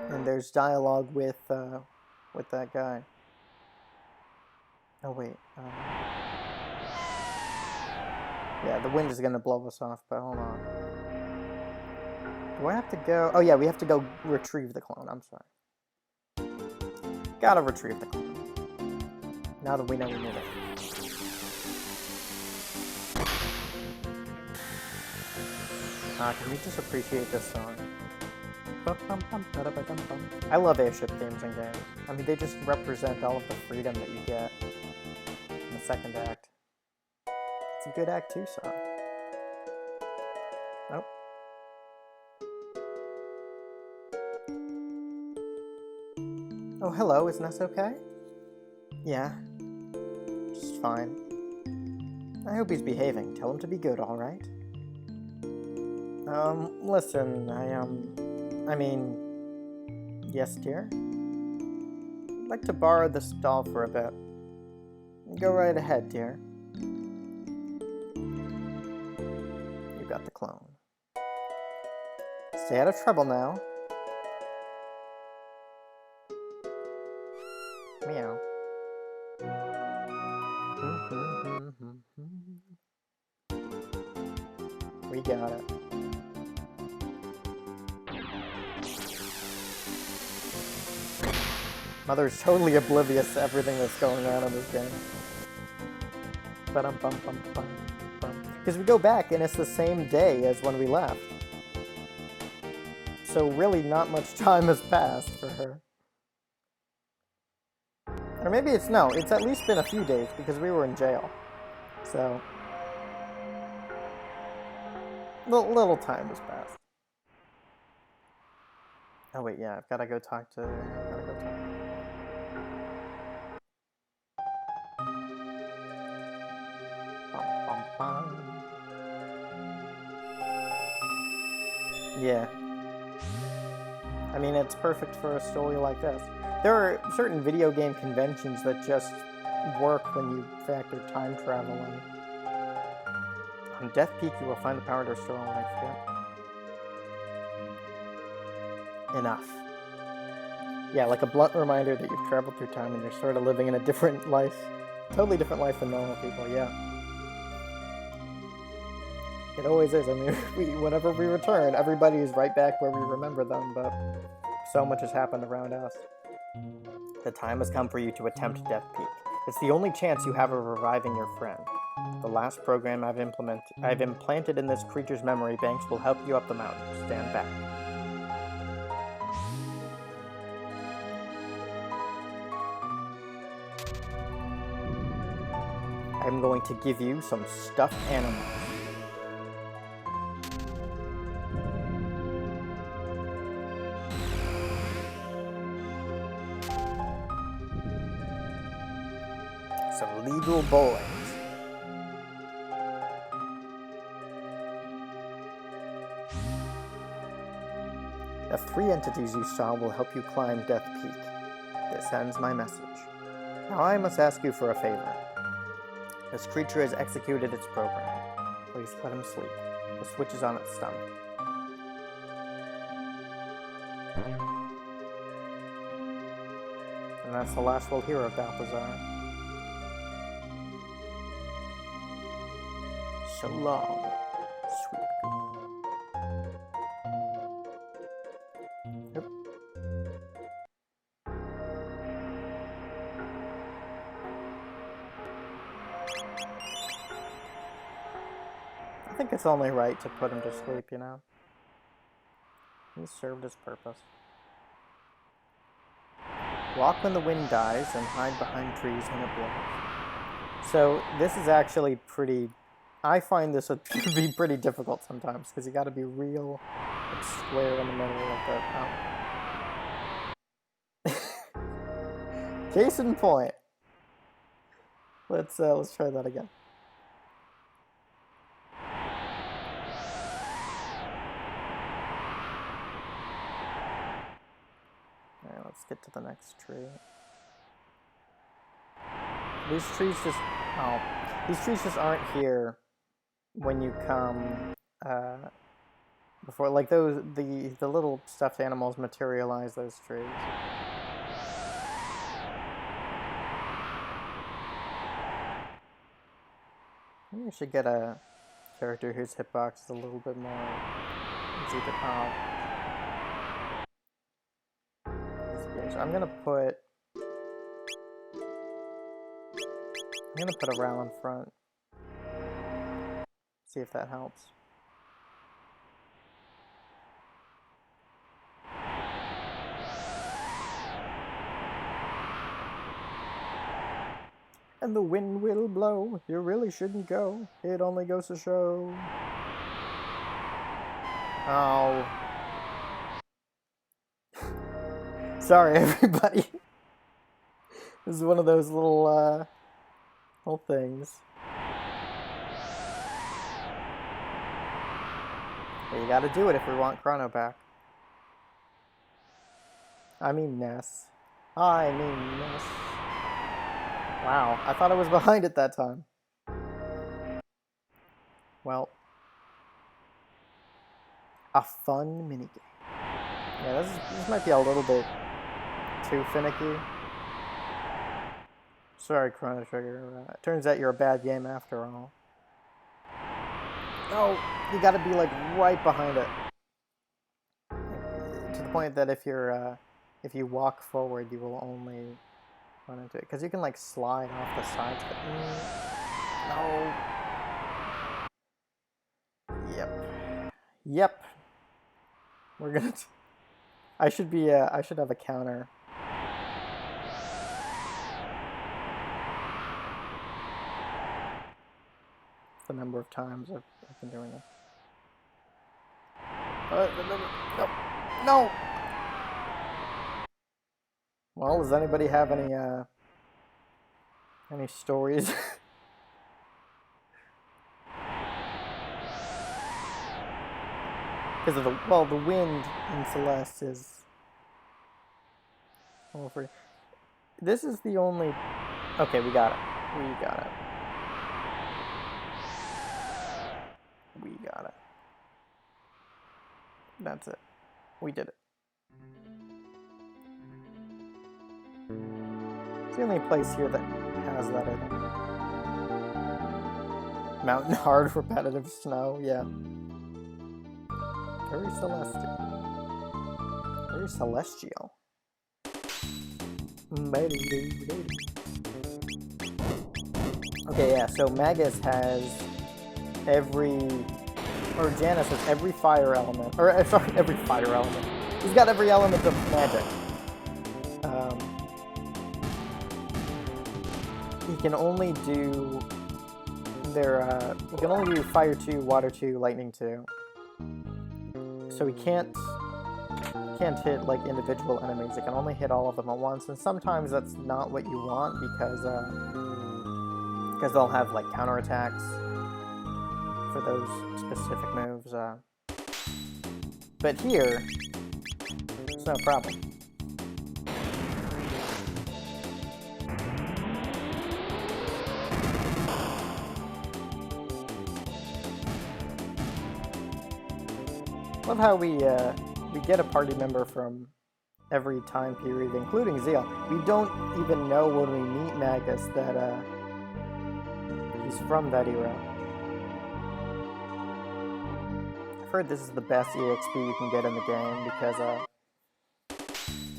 And there's dialogue with that guy. Oh wait. Yeah, the wind is gonna blow us off, but hold on. Do I have to go? Oh yeah, we have to go retrieve the clone. I'm sorry. Gotta retrieve the clone. Now that we know we need it. Can we just appreciate this song? I love airship themes and games. I mean, they just represent all of the freedom that you get in the second act. It's a good Act 2 song. Nope. Oh, hello, is Ness okay? Yeah. Just fine. I hope he's behaving. Tell him to be good, alright? Listen, I mean... Yes, dear? I'd like to borrow this doll for a bit. Go right ahead, dear. You got the clone. Stay out of trouble now. Meow. We got it. Mother's totally oblivious to everything that's going on in this game. Because we go back and it's the same day as when we left. So really not much time has passed for her. Or maybe it's at least been a few days because we were in jail. So... little time has passed. Oh wait, yeah, I've gotta go talk to... Yeah. I mean, it's perfect for a story like this. There are certain video game conventions that just work when you factor time travel in. On Death Peak, you will find the power to restore all life. Yeah. Enough. Yeah, like a blunt reminder that you've traveled through time and you're sort of living in a different life. Totally different life than normal people, yeah. It always is. I mean, whenever we return, everybody is right back where we remember them, but so much has happened around us. The time has come for you to attempt Death Peak. It's the only chance you have of reviving your friend. The last program I've implanted in this creature's memory banks will help you up the mountain. Stand back. I'm going to give you some stuffed animals. Some legal boys. The 3 entities you saw will help you climb Death Peak. This ends my message. Now I must ask you for a favor. This creature has executed its program. Please let him sleep. The switch is on its stomach. And that's the last we'll hear of Balthazar. So long, sweet. Yep. I think it's only right to put him to sleep, you know? He served his purpose. Walk when the wind dies and hide behind trees when it blows. So this is actually pretty... I find this to be pretty difficult sometimes, because you gotta be real like, square in the middle of the... Case in point. Let's try that again. Alright, let's get to the next tree. These trees just aren't here when you come before, like the little stuffed animals materialize those trees. Maybe we should get a character whose hitbox is a little bit more easy to pop. So I'm gonna put gonna put a rail in front. See if that helps. And the wind will blow. You really shouldn't go. It only goes to show. Oh. Sorry, everybody. This is one of those little things. But you gotta do it if we want Chrono back. I mean Ness. Wow, I thought I was behind it that time. Well. A fun minigame. Yeah, this might be a little bit too finicky. Sorry, Chrono Trigger. It turns out you're a bad game after all. Oh, you gotta be like right behind it. To the point that if you walk forward, you will only run into it. Because you can like slide off the sides. But, no. Yep. We're gonna. I should have a counter. The number of times I've been doing this. No. Well, does anybody have any stories? Because of the wind in Celeste is over. This is the only. Okay, we got it. That's it. We did it. It's the only place here that has that, I think. Mountain hard, repetitive snow, yeah. Very celestial. Very celestial. Okay, yeah, so Magus has Janus has every fire element. Every fire element. He's got every element of magic. He can only do he can only do fire 2, water 2, lightning 2. So he can't hit like individual enemies. He can only hit all of them at once, and sometimes that's not what you want because they'll have like counterattacks for those specific moves. But here, it's no problem. Love how we get a party member from every time period, including Zeal. We don't even know when we meet Magus that he's from that era. I've heard this is the best EXP you can get in the game because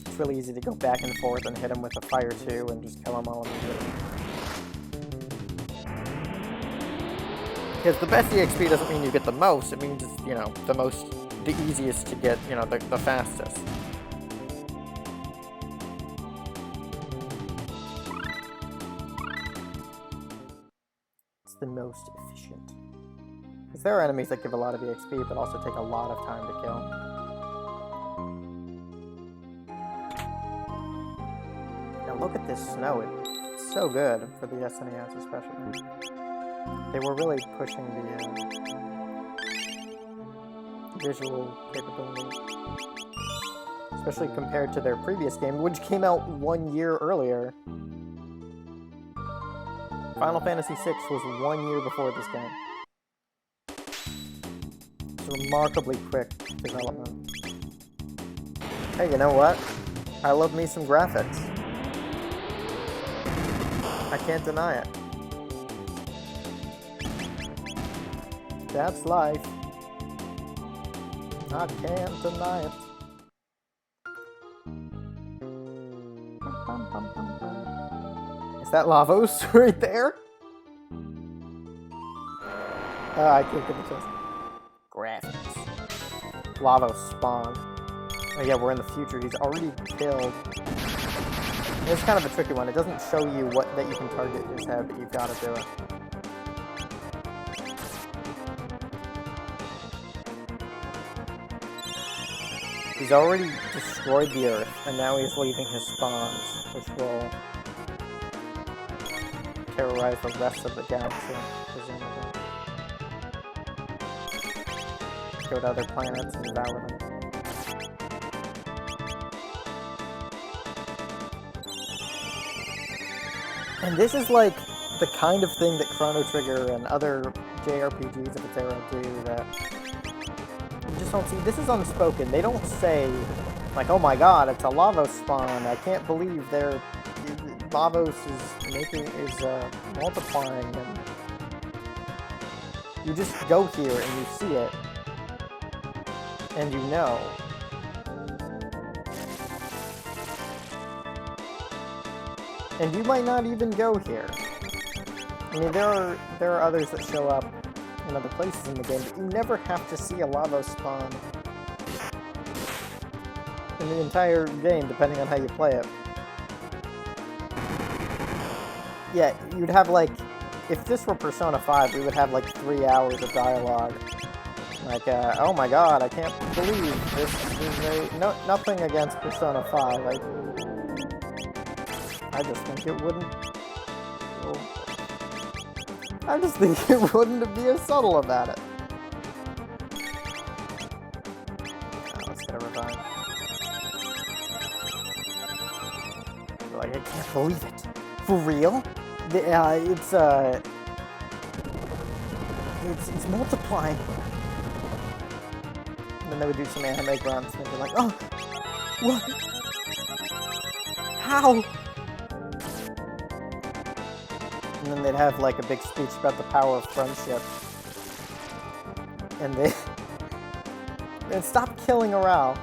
it's really easy to go back and forth and hit him with a fire 2 and just kill him all immediately. Because the best EXP doesn't mean you get the most, it means it's, the easiest to get, the fastest. It's the most efficient. Because there are enemies that give a lot of EXP, but also take a lot of time to kill. Now look at this snow, it's so good for the SNES especially. They were really pushing the visual capability, especially compared to their previous game, which came out 1 year earlier. Final Fantasy VI was 1 year before this game. It's remarkably quick development. Hey, you know what? I love me some graphics. I can't deny it. That's life. I can't deny it. Is that Lavos right there? I can't get the chest. Graphics. Lava spawn. Oh yeah, we're in the future. He's already killed. It's kind of a tricky one. It doesn't show you what that you can target his head, but you've got to do it. He's already destroyed the Earth, and now he's leaving his spawns, which will terrorize the rest of the galaxy, presumably. Go to other planets and devour them. And this is like the kind of thing that Chrono Trigger and other JRPGs of its era do that you just don't see. This is unspoken. They don't say, like, oh my god, it's a Lavos spawn. I can't believe Lavos is multiplying. And you just go here and you see it. And you know. And you might not even go here. I mean, there are others that show up in other places in the game, but you never have to see a Lavos spawn in the entire game, depending on how you play it. Yeah, you'd have like, if this were Persona 5, we would have like 3 hours of dialogue. Like, oh my god, I can't believe this is nothing against Persona 5. I just think it wouldn't... Well, I just think it wouldn't be as subtle about it. Let's get a revive. Like, I can't believe it. For real? It's multiplying. And then they would do some anime grunts and they'd be like, oh! What? How? And then they'd have like a big speech about the power of friendship. And they'd stop killing Aral.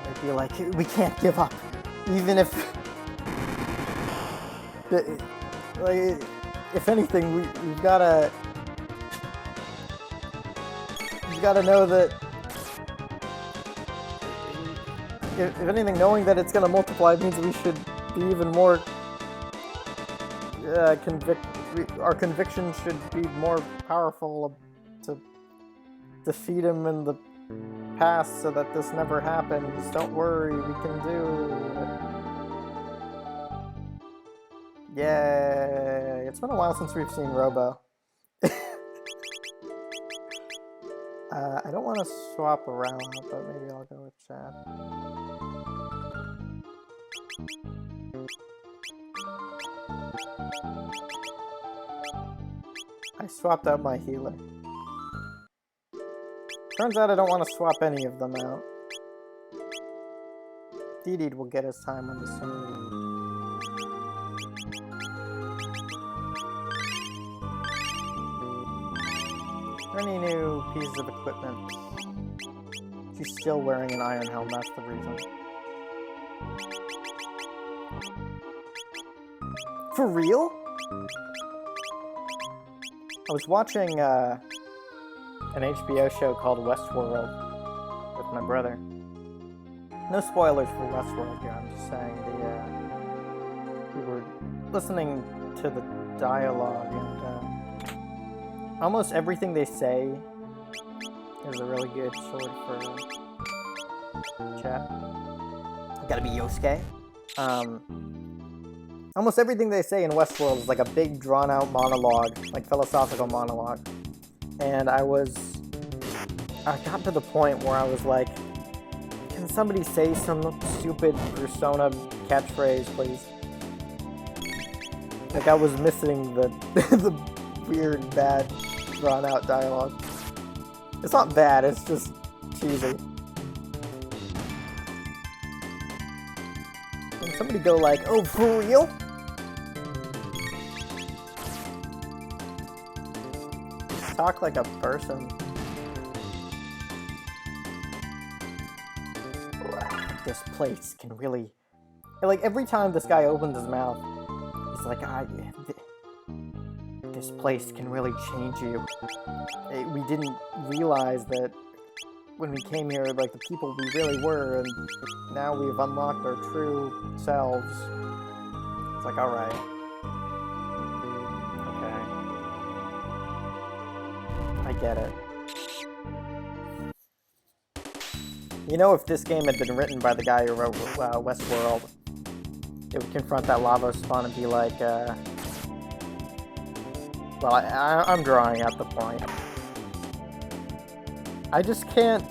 They'd be like, we can't give up. Even if... like, if anything, we've gotta... You've gotta know that... If anything, knowing that it's going to multiply means we should be even more our conviction should be more powerful to defeat him in the past so that this never happens. Don't worry, we can do it. Yay! It's been a while since we've seen Robo. I don't want to swap around, but maybe I'll go with Chad. I swapped out my healer. Turns out I don't want to swap any of them out. Dede will get his time on the scene. Any new pieces of equipment? She's still wearing an iron helm, that's the reason. For real? I was watching an HBO show called Westworld with my brother. No spoilers for Westworld here, I'm just saying we were listening to the dialogue and almost everything they say is a really good sword for chat. Gotta be Yosuke. Almost everything they say in Westworld is like a big drawn-out monologue, like philosophical monologue. And I got to the point where I was like, can somebody say some stupid Persona catchphrase, please? Like I was missing the the weird, bad, drawn-out dialogue. It's not bad, it's just cheesy. Can somebody go like, oh, for real? Just talk like a person. This place can really And, like, every time this guy opens his mouth, he's like, this place can really change you. We didn't realize that when we came here, like, the people we really were, and now we've unlocked our true selves. It's like, alright. Okay. I get it. You know, if this game had been written by the guy who wrote Westworld, it would confront that lava spawn and be like, well, I'm drawing out the point. I just can't...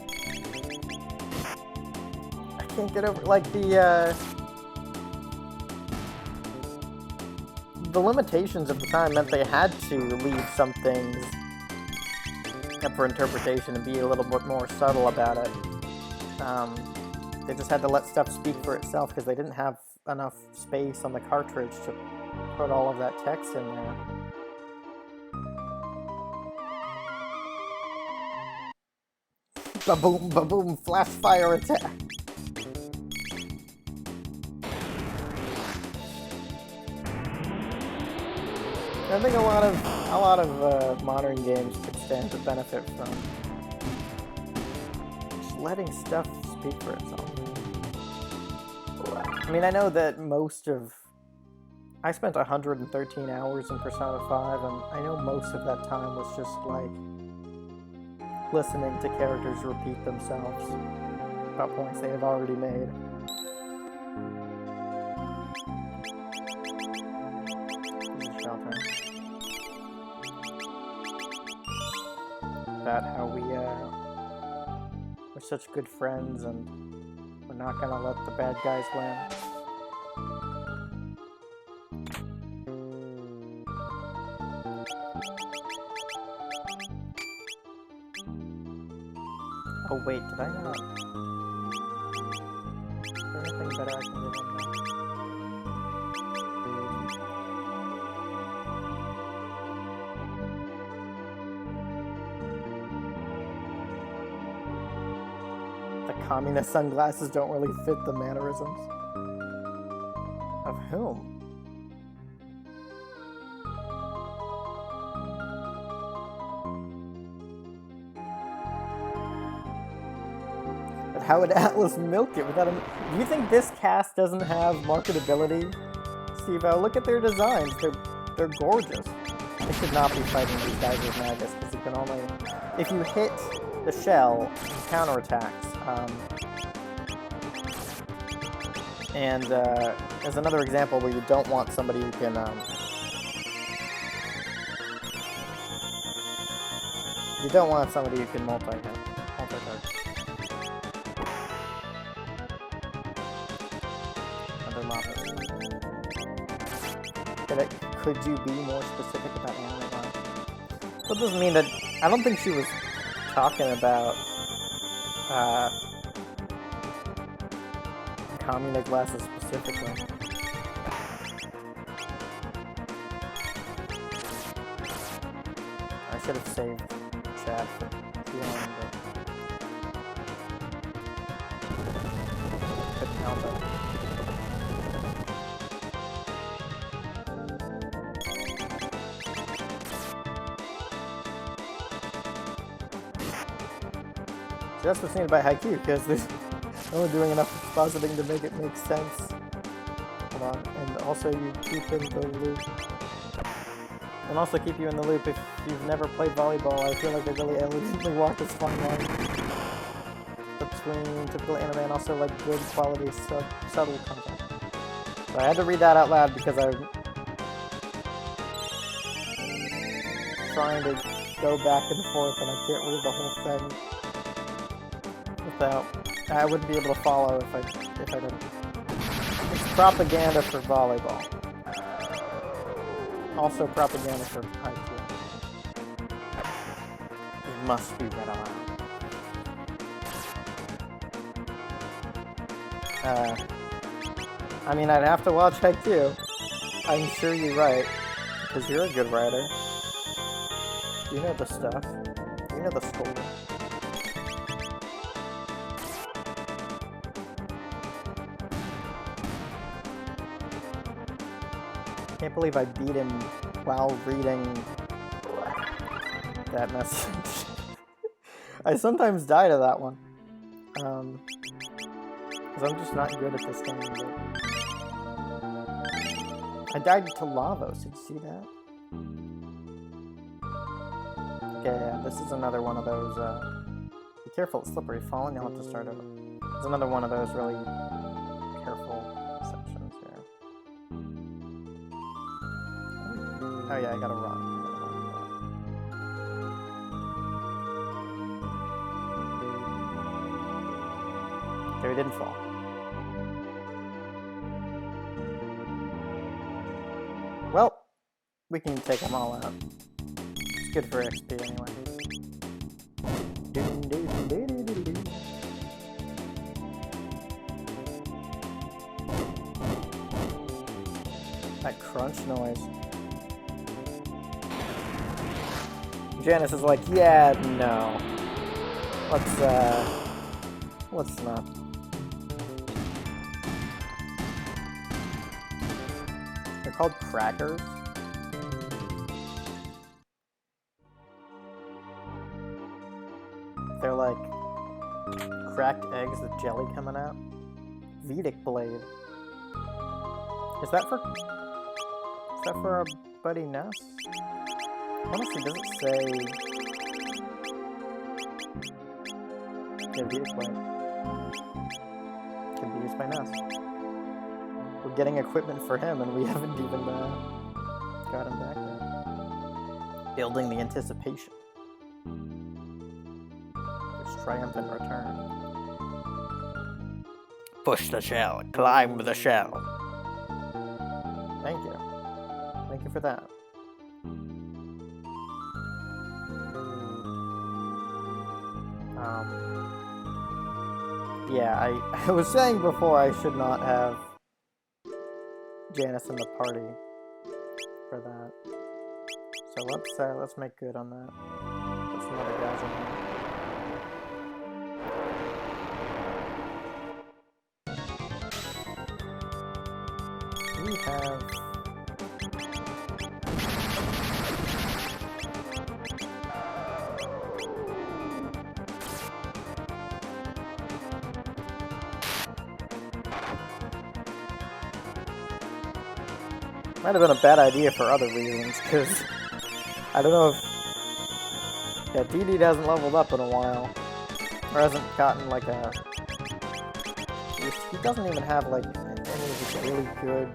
I can't get over, like, the limitations of the time meant they had to leave some things up for interpretation and be a little bit more subtle about it. They just had to let stuff speak for itself because they didn't have enough space on the cartridge to put all of that text in there. Ba-boom, ba-boom, flash fire attack! I think a lot of modern games could stand to benefit from just letting stuff speak for itself. I mean, I know that I spent 113 hours in Persona 5, and I know most of that time was just, like, listening to characters repeat themselves about points they have already made. About how we're such good friends and we're not gonna let the bad guys win. Oh wait, did I not? Is there anything better I can do than that? The communist sunglasses don't really fit the mannerisms. Of whom? How would Atlas milk it without him? Do you think this cast doesn't have marketability? Steve-O, look at their designs. They're gorgeous. I should not be fighting these guys with Magus because you can only... If you hit the shell, you counterattacks. And as another example where you don't want somebody who can... you don't want somebody who can multi-target. Could you be more specific about anime life? That doesn't mean that... I don't think she was talking about Kamina glasses specifically. I should have saved chat for feeling, but couldn't help it. That's what's neat about Haikyuu, because there's only doing enough expositing to make it make sense. Hold on, and also you keep in the loop. And also keep you in the loop if you've never played volleyball. I feel like they really elegantly walk this fine line between typical anime and also like good quality subtle content. So I had to read that out loud because I'm trying to go back and forth and I can't read the whole thing. I wouldn't be able to follow if I didn't. It's propaganda for volleyball. Also propaganda for Haikyuu. It must be read aloud. I mean, I'd have to watch Haikyuu. I'm sure you're right, because you're a good writer. You know the stuff. You know the story. Can't believe I beat him while reading that message. I sometimes die to that one. Because I'm just not good at this game. But I died to Lavos, did you see that? Okay, yeah, this is another one of those, be careful, it's slippery. Fall and you'll have to start over. It's another one of those really careful sections here. Oh yeah, I gotta run. Okay, we didn't fall. Well, we can take them all out. It's good for XP anyway. That crunch noise. Janice is like, yeah, no. Let's not. They're called crackers. They're like cracked eggs with jelly coming out. Vedic blade. Is that for our buddy Ness? Honestly, does it say? Yeah, Vedic blade can be used by Ness. We're getting equipment for him, and we haven't even got him back yet. Building the anticipation. His triumphant return. Push the shell, climb the shell. Thank you. Thank you for that. Yeah, I was saying before I should not have Janice in the party for that. So let's make good on that. Put some other guys in there. We have might have been a bad idea for other reasons, because I don't know if... Yeah, DD hasn't leveled up in a while. Or hasn't gotten like a... He doesn't even have like any of these really good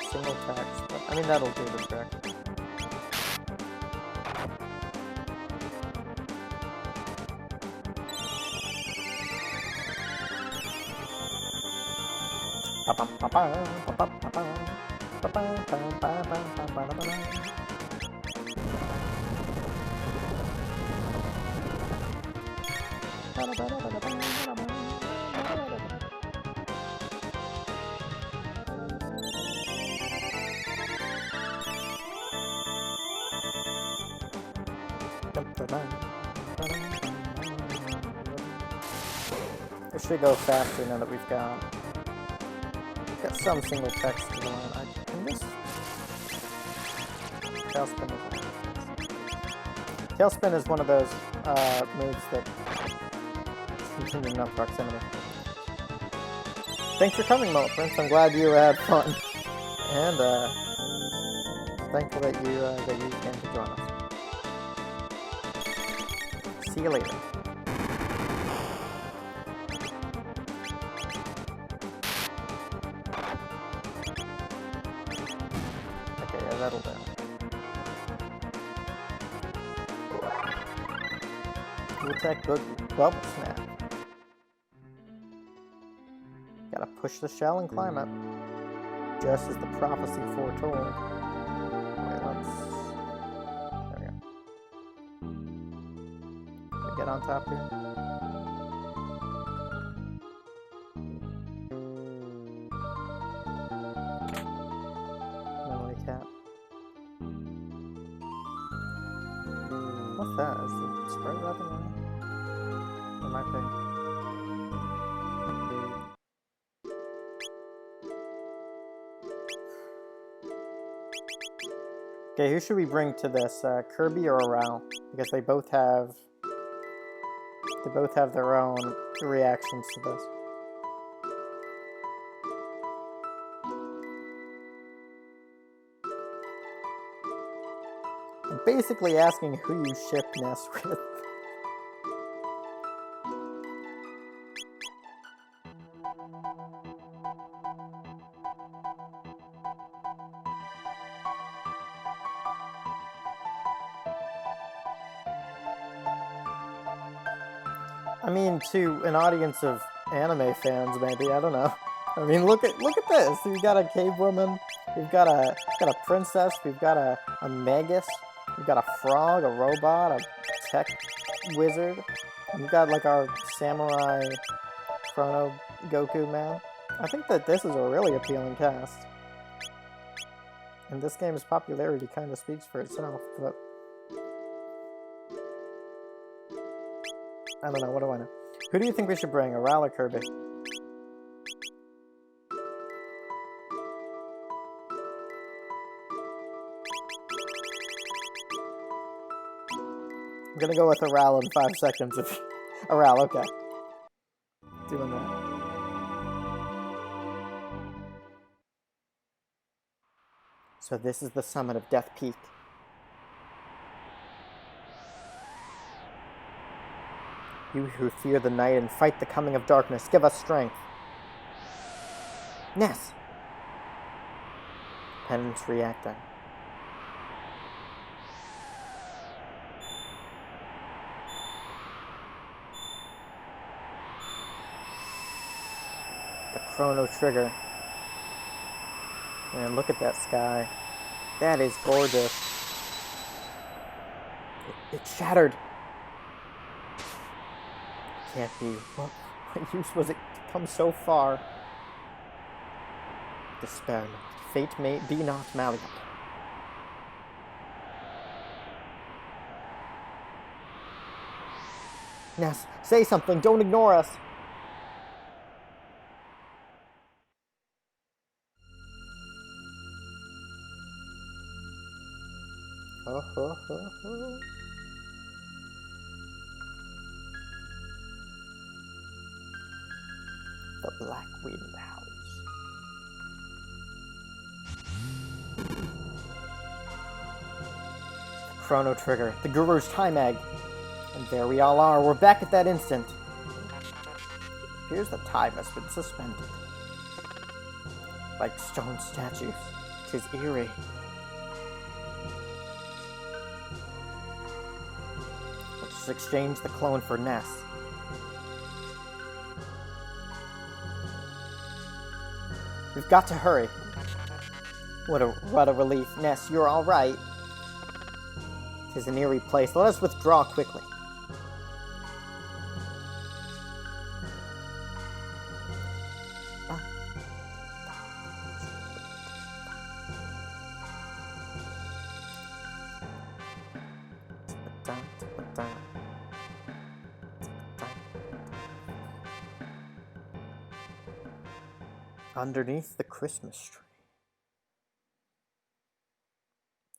single attacks, but I mean that'll do the trick. It should go faster now that we've got some single text to go on. Can this Tailspin Tailspin is one of those moves that continue enough proximity. Thanks for coming, Mullet Prince. I'm glad you had fun, and thankful that you came to join us. See you later. Okay, yeah, that'll do. Attack Bubble Snap. Gotta push the shell and climb it. Just as the prophecy foretold. Wait, there we go. Can we get on top here? Memory cap. What's that? Is the sprite wrapping around? It might be. Okay, who should we bring to this? Kirby or Aral? Because they both have their own reactions to this. I'm basically asking who you ship Ness with. I mean, to an audience of anime fans, maybe, I don't know. I mean, look at this. We've got a cave woman. We've got a princess. We've got a magus. We've got a frog, a robot, a tech wizard. We've got like our samurai Chrono Goku man. I think that this is a really appealing cast. And this game's popularity kind of speaks for itself, but I don't know, what do I know? Who do you think we should bring, Aral or Kirby? I'm gonna go with Aral in 5 seconds if... Aral, okay. Doing that. So this is the summit of Death Peak. You who fear the night and fight the coming of darkness, give us strength. Ness! Penance reacting. The Chrono Trigger. Man, look at that sky. That is gorgeous. It shattered. Can't be. What use was it to come so far? Despair not. Fate may be not malleable. Ness, say something. Don't ignore us. Ho, ho, ho, ho. The Black Wind House. The Chrono Trigger, the Guru's Time Egg. And there we all are. We're back at that instant. It appears that time has been suspended. Like stone statues. 'Tis eerie. Let's exchange the clone for Ness. We've got to hurry. What a relief. Ness, you're all right. 'Tis an eerie place. Let us withdraw quickly. Underneath the Christmas tree.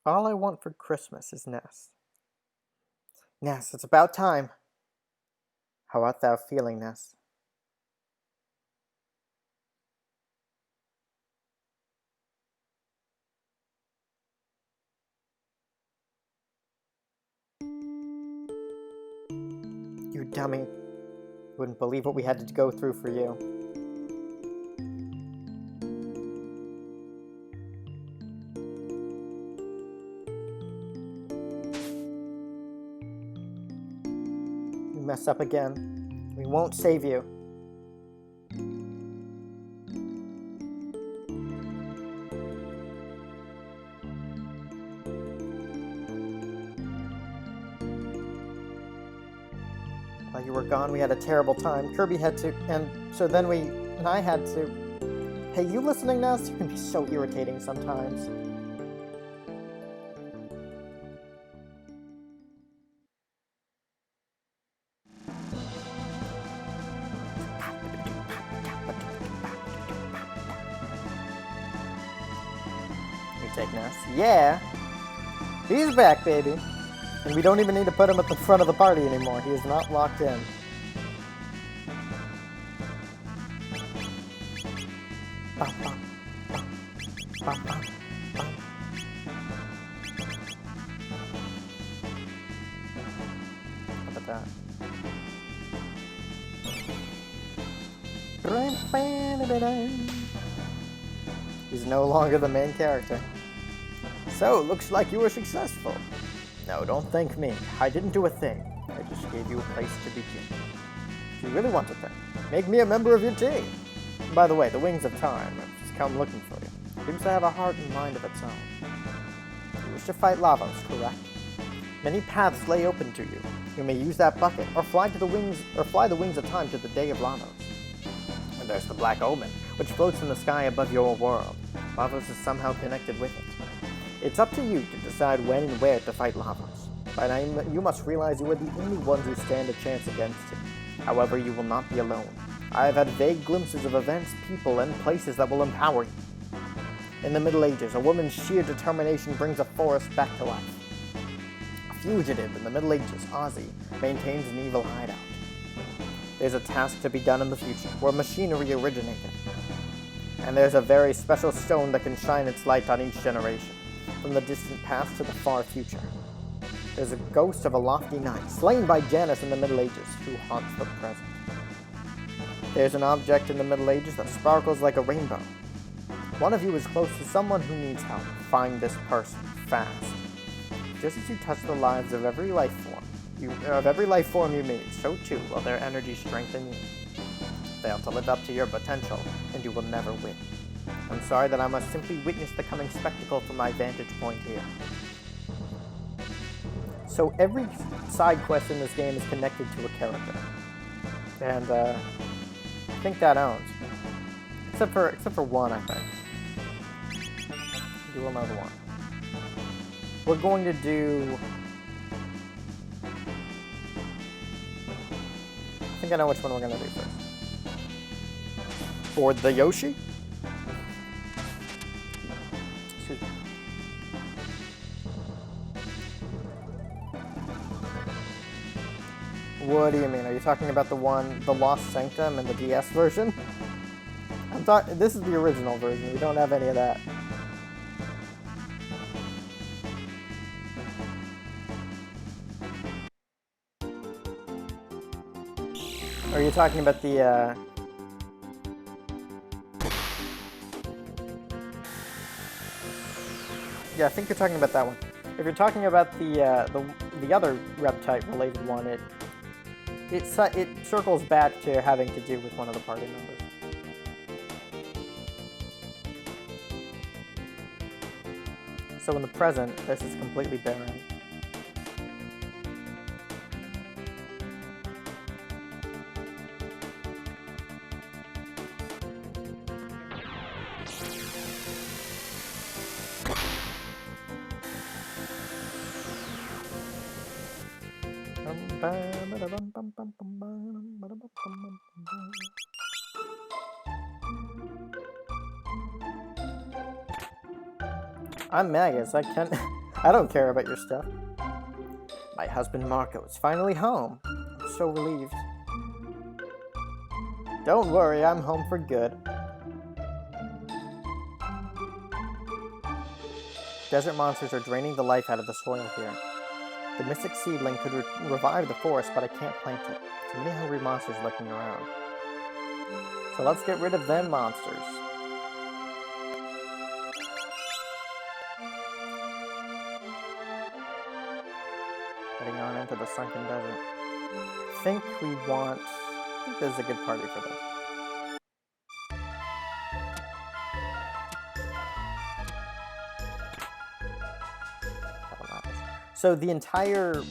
All I want for Christmas is Ness. Ness, it's about time. How art thou feeling, Ness? You dummy. You wouldn't believe what we had to go through for you. Mess up again. We won't save you. While you were gone, we had a terrible time. Kirby had to, and so then I had to. Hey, you listening, Ness? You can be so irritating sometimes. Take Ness. Yeah! He's back, baby. And we don't even need to put him at the front of the party anymore. He is not locked in. How about that? He's no longer the main character. So, looks like you were successful. No, don't thank me. I didn't do a thing. I just gave you a place to begin. If you really want to thank, make me a member of your team. By the way, the Wings of Time have just come looking for you. It seems to have a heart and mind of its own. You wish to fight Lavos, correct? Many paths lay open to you. You may use that bucket, or fly the Wings of Time to the Day of Lavos. And there's the Black Omen, which floats in the sky above your world. Lavos is somehow connected with it. It's up to you to decide when and where to fight Lavos. By now, you must realize you are the only ones who stand a chance against him. However, you will not be alone. I have had vague glimpses of events, people, and places that will empower you. In the Middle Ages, a woman's sheer determination brings a forest back to life. A fugitive in the Middle Ages, Ozzy, maintains an evil hideout. There's a task to be done in the future, where machinery originated. And there's a very special stone that can shine its light on each generation, from the distant past to the far future. There's a ghost of a lofty knight, slain by Janus in the Middle Ages, who haunts the present. There's an object in the Middle Ages that sparkles like a rainbow. One of you is close to someone who needs help. Find this person, fast. Just as you touch the lives of every life form you meet, so too will their energy strengthen you. Fail to live up to your potential, and you will never win. I'm sorry that I must simply witness the coming spectacle from my vantage point here. So every side quest in this game is connected to a character. And I think that owns. Except for one, I think. Do another one. We're going to do... I think I know which one we're going to do first. For the Yoshi? Excuse me. What do you mean? Are you talking about the Lost Sanctum and the DS version? This is the original version. We don't have any of that. Are you talking about the, Yeah, I think you're talking about that one. If you're talking about the other Reptite related one, it circles back to having to do with one of the party members. So in the present, this is completely barren. I'm Magus, I don't care about your stuff. My husband Marco is finally home. I'm so relieved. Don't worry, I'm home for good. Desert monsters are draining the life out of the soil here. The mystic seedling could revive the forest, but I can't plant it. Too many hungry monsters lurking around. So let's get rid of them monsters. Heading on into the sunken desert. I think this is a good party for this. So the entire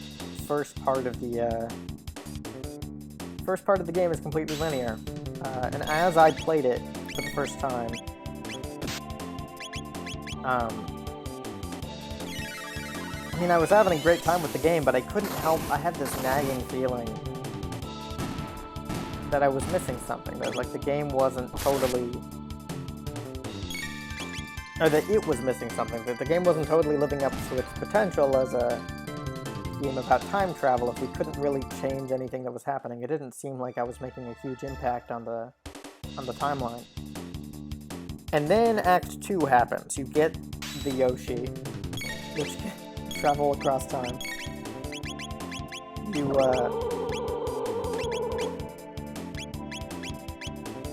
first part of the game is completely linear, and as I played it for the first time, I mean, I was having a great time with the game, but I couldn't help. I had this nagging feeling that I was missing something. That like the game wasn't totally or that it was missing something, that the game wasn't totally living up to its potential as a game about time travel if we couldn't really change anything that was happening. It didn't seem like I was making a huge impact on the timeline. And then Act 2 happens. You get the Yoshi, which can travel across time.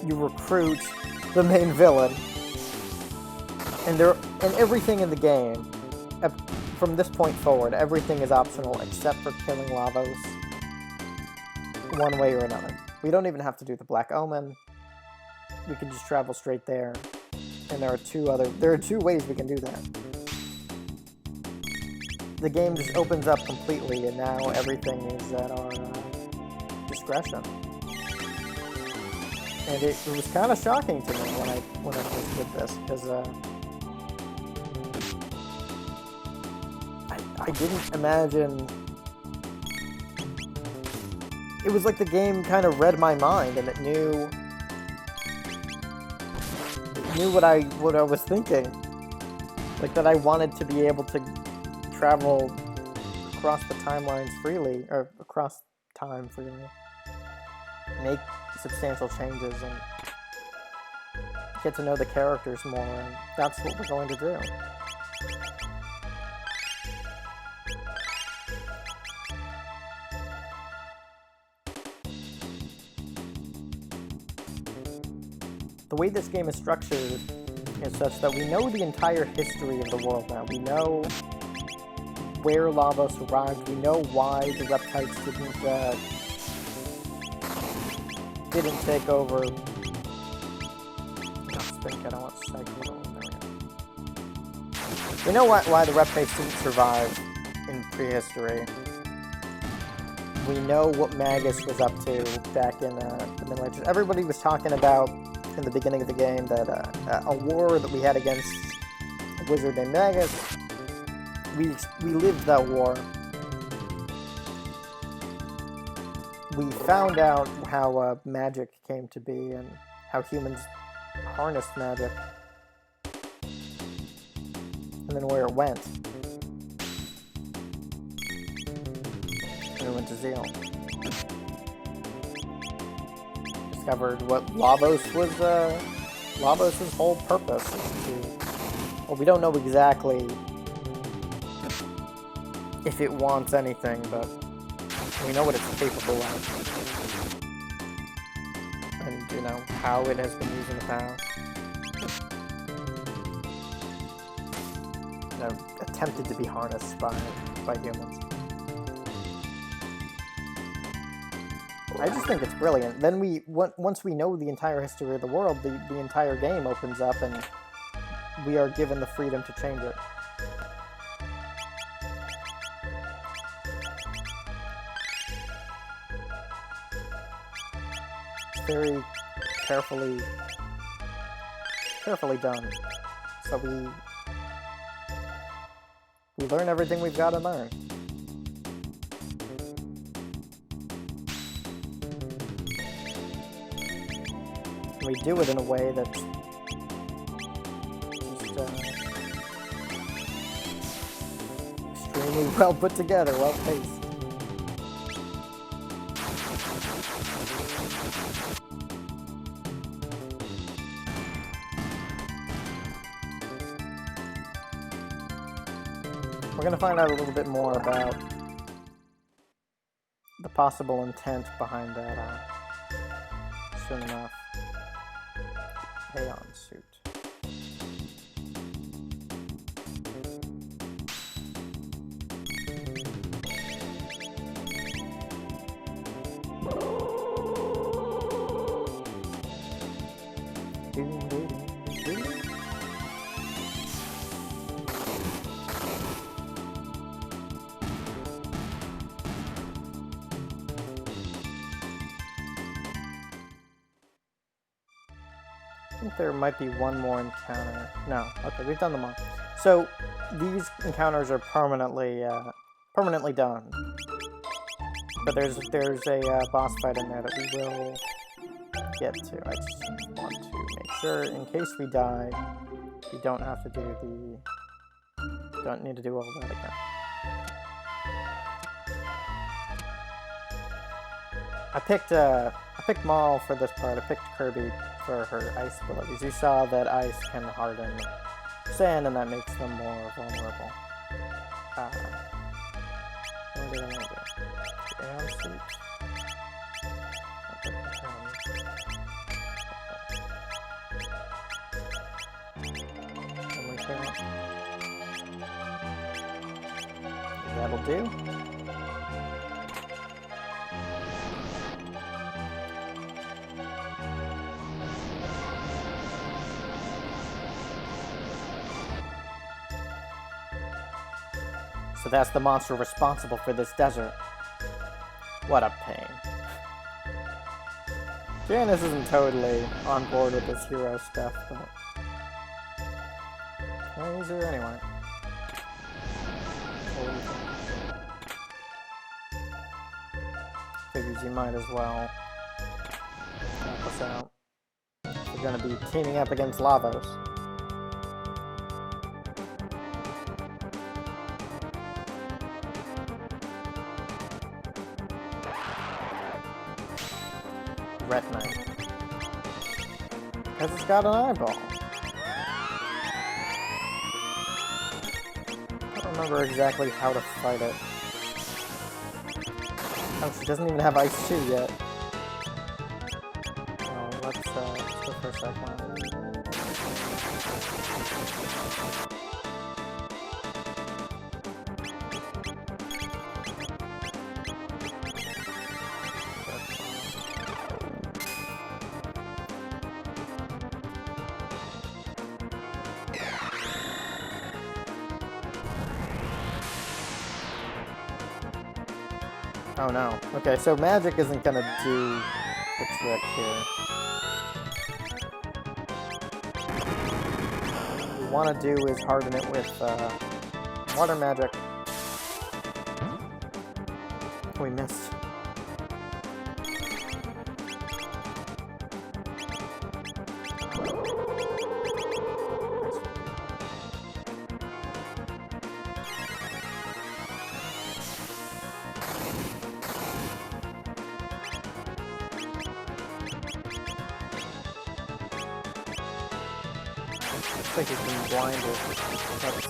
You recruit the main villain, and everything in the game, from this point forward, everything is optional except for killing Lavos, one way or another. We don't even have to do the Black Omen. We can just travel straight there, and there are two ways we can do that. The game just opens up completely, and now everything is at our discretion. And it was kind of shocking to me when I first did this, because I didn't imagine. It was like the game kind of read my mind, and it knew what I was thinking, like that I wanted to be able to travel across the timelines freely, or across time freely, make substantial changes, and get to know the characters more, and that's what we're going to do. The way this game is structured is such that we know the entire history of the world now. We know where Lavos arrived. We know why the Reptites didn't take over. We know why the Reptites didn't survive in prehistory. We know what Magus was up to back in the Middle Ages. Everybody was talking about in the beginning of the game that a war that we had against a wizard named Magus. We lived that war. We found out how magic came to be and how humans harnessed magic, and then where it went. And it went to Zeal. Discovered what Lavos was. Lavos' whole purpose is to. Well, we don't know exactly if it wants anything, but we know what it's capable of, and how it has been used in the past. Attempted to be harnessed by humans. I just think it's brilliant. Then once we know the entire history of the world, the entire game opens up, and we are given the freedom to change it. Very carefully done. So we learn everything we've got to learn. We do it in a way that's just extremely well put together, well paced. We're going to find out a little bit more about the possible intent behind that soon enough. Aeon suit. I think there might be one more encounter. No, okay, we've done them all. So these encounters are permanently done. But there's a boss fight in there that we will get to. I just want to make sure, in case we die, You don't have to do don't need to do all that again. I picked Marl for this part. I picked Kirby for her ice abilities. You saw that ice can harden sand, and that makes them more vulnerable. What did I want to do? Aeon Sweeps? That'll do. So that's the monster responsible for this desert. What a pain. Janice isn't totally on board with this hero stuff, but well, he's here anyway. Figures you might as well help us out. We're gonna be teaming up against Lavos. Ret Knight. Because it's got an eyeball. I don't remember exactly how to fight it. Oh, she doesn't even have Ice 2 yet. Oh, let's go for a second. Oh no. Okay, so magic isn't gonna do the trick here. What we want to do is harden it with water magic. We missed. I think he's been blinded. That's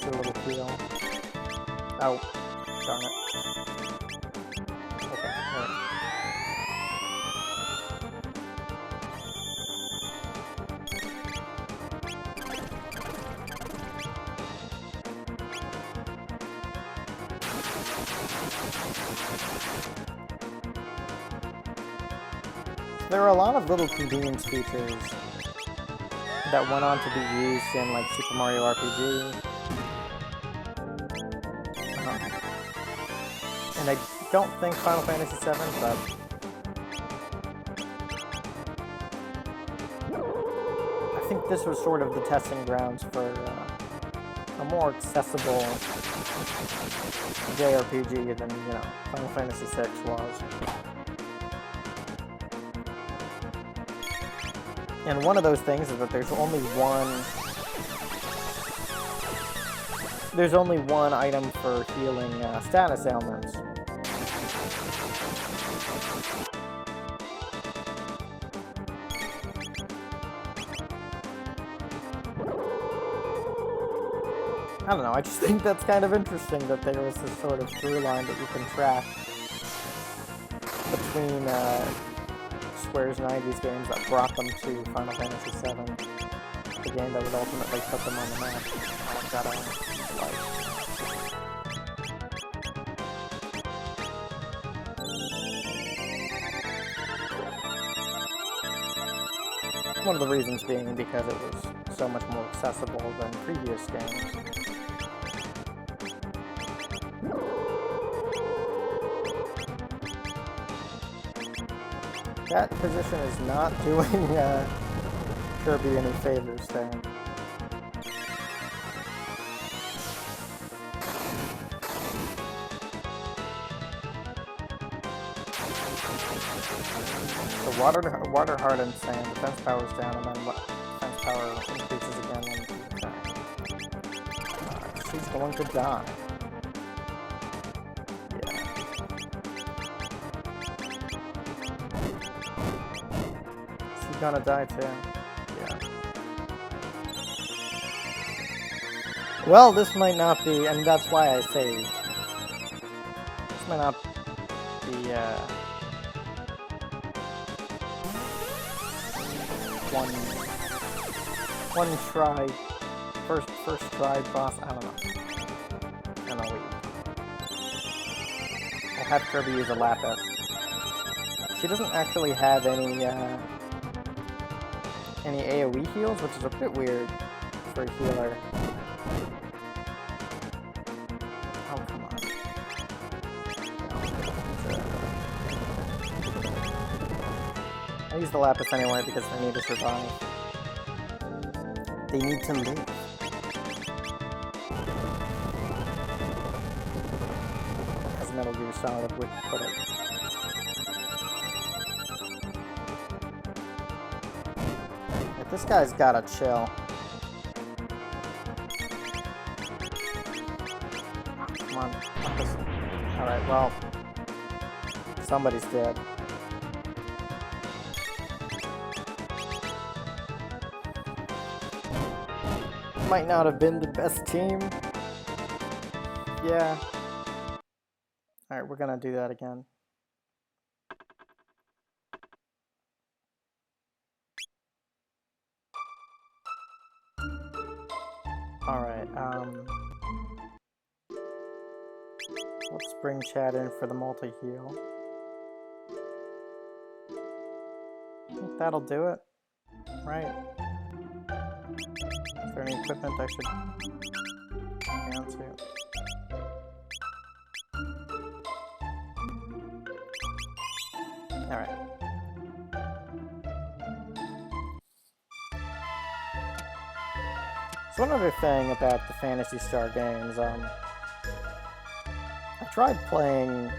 a little heal. Oh, darn it. Okay, alright. There are a lot of little convenience features that went on to be used in like Super Mario RPG. And I don't think Final Fantasy VII, but I think this was sort of the testing grounds for a more accessible JRPG than, you know, Final Fantasy VI was. And one of those things is that there's only one item for healing status ailments. I don't know, I just think that's kind of interesting that there was this sort of through line that you can track between Square's 90s games that brought them to Final Fantasy VII, the game that would ultimately put them on the map. I've got a life. One of the reasons being because it was so much more accessible than previous games. That position is not doing Kirby any favors there. The water hardened sand, defense power's down, and then defense power increases again when you attack. She's going to die. Yeah. She's gonna die too. Yeah. Well, this might not be, and that's why I saved. This might not be, one try, first try boss. I don't know. I'll have Kirby use a Lapis. She doesn't actually have any AoE heals, which is a bit weird for a healer. Oh, come on. I use the Lapis anyway because they need to survive. They need to live. As Metal Gear Solid would put it. But this guy's gotta chill. Come on. Alright, well. Somebody's dead. Might not have been the best team. Yeah. Alright, we're gonna do that again. Alright, let's bring Chad in for the multi-heal. I think that'll do it. Right. Is there any equipment I should answer? Alright. So one other thing about the Phantasy Star games, I tried playing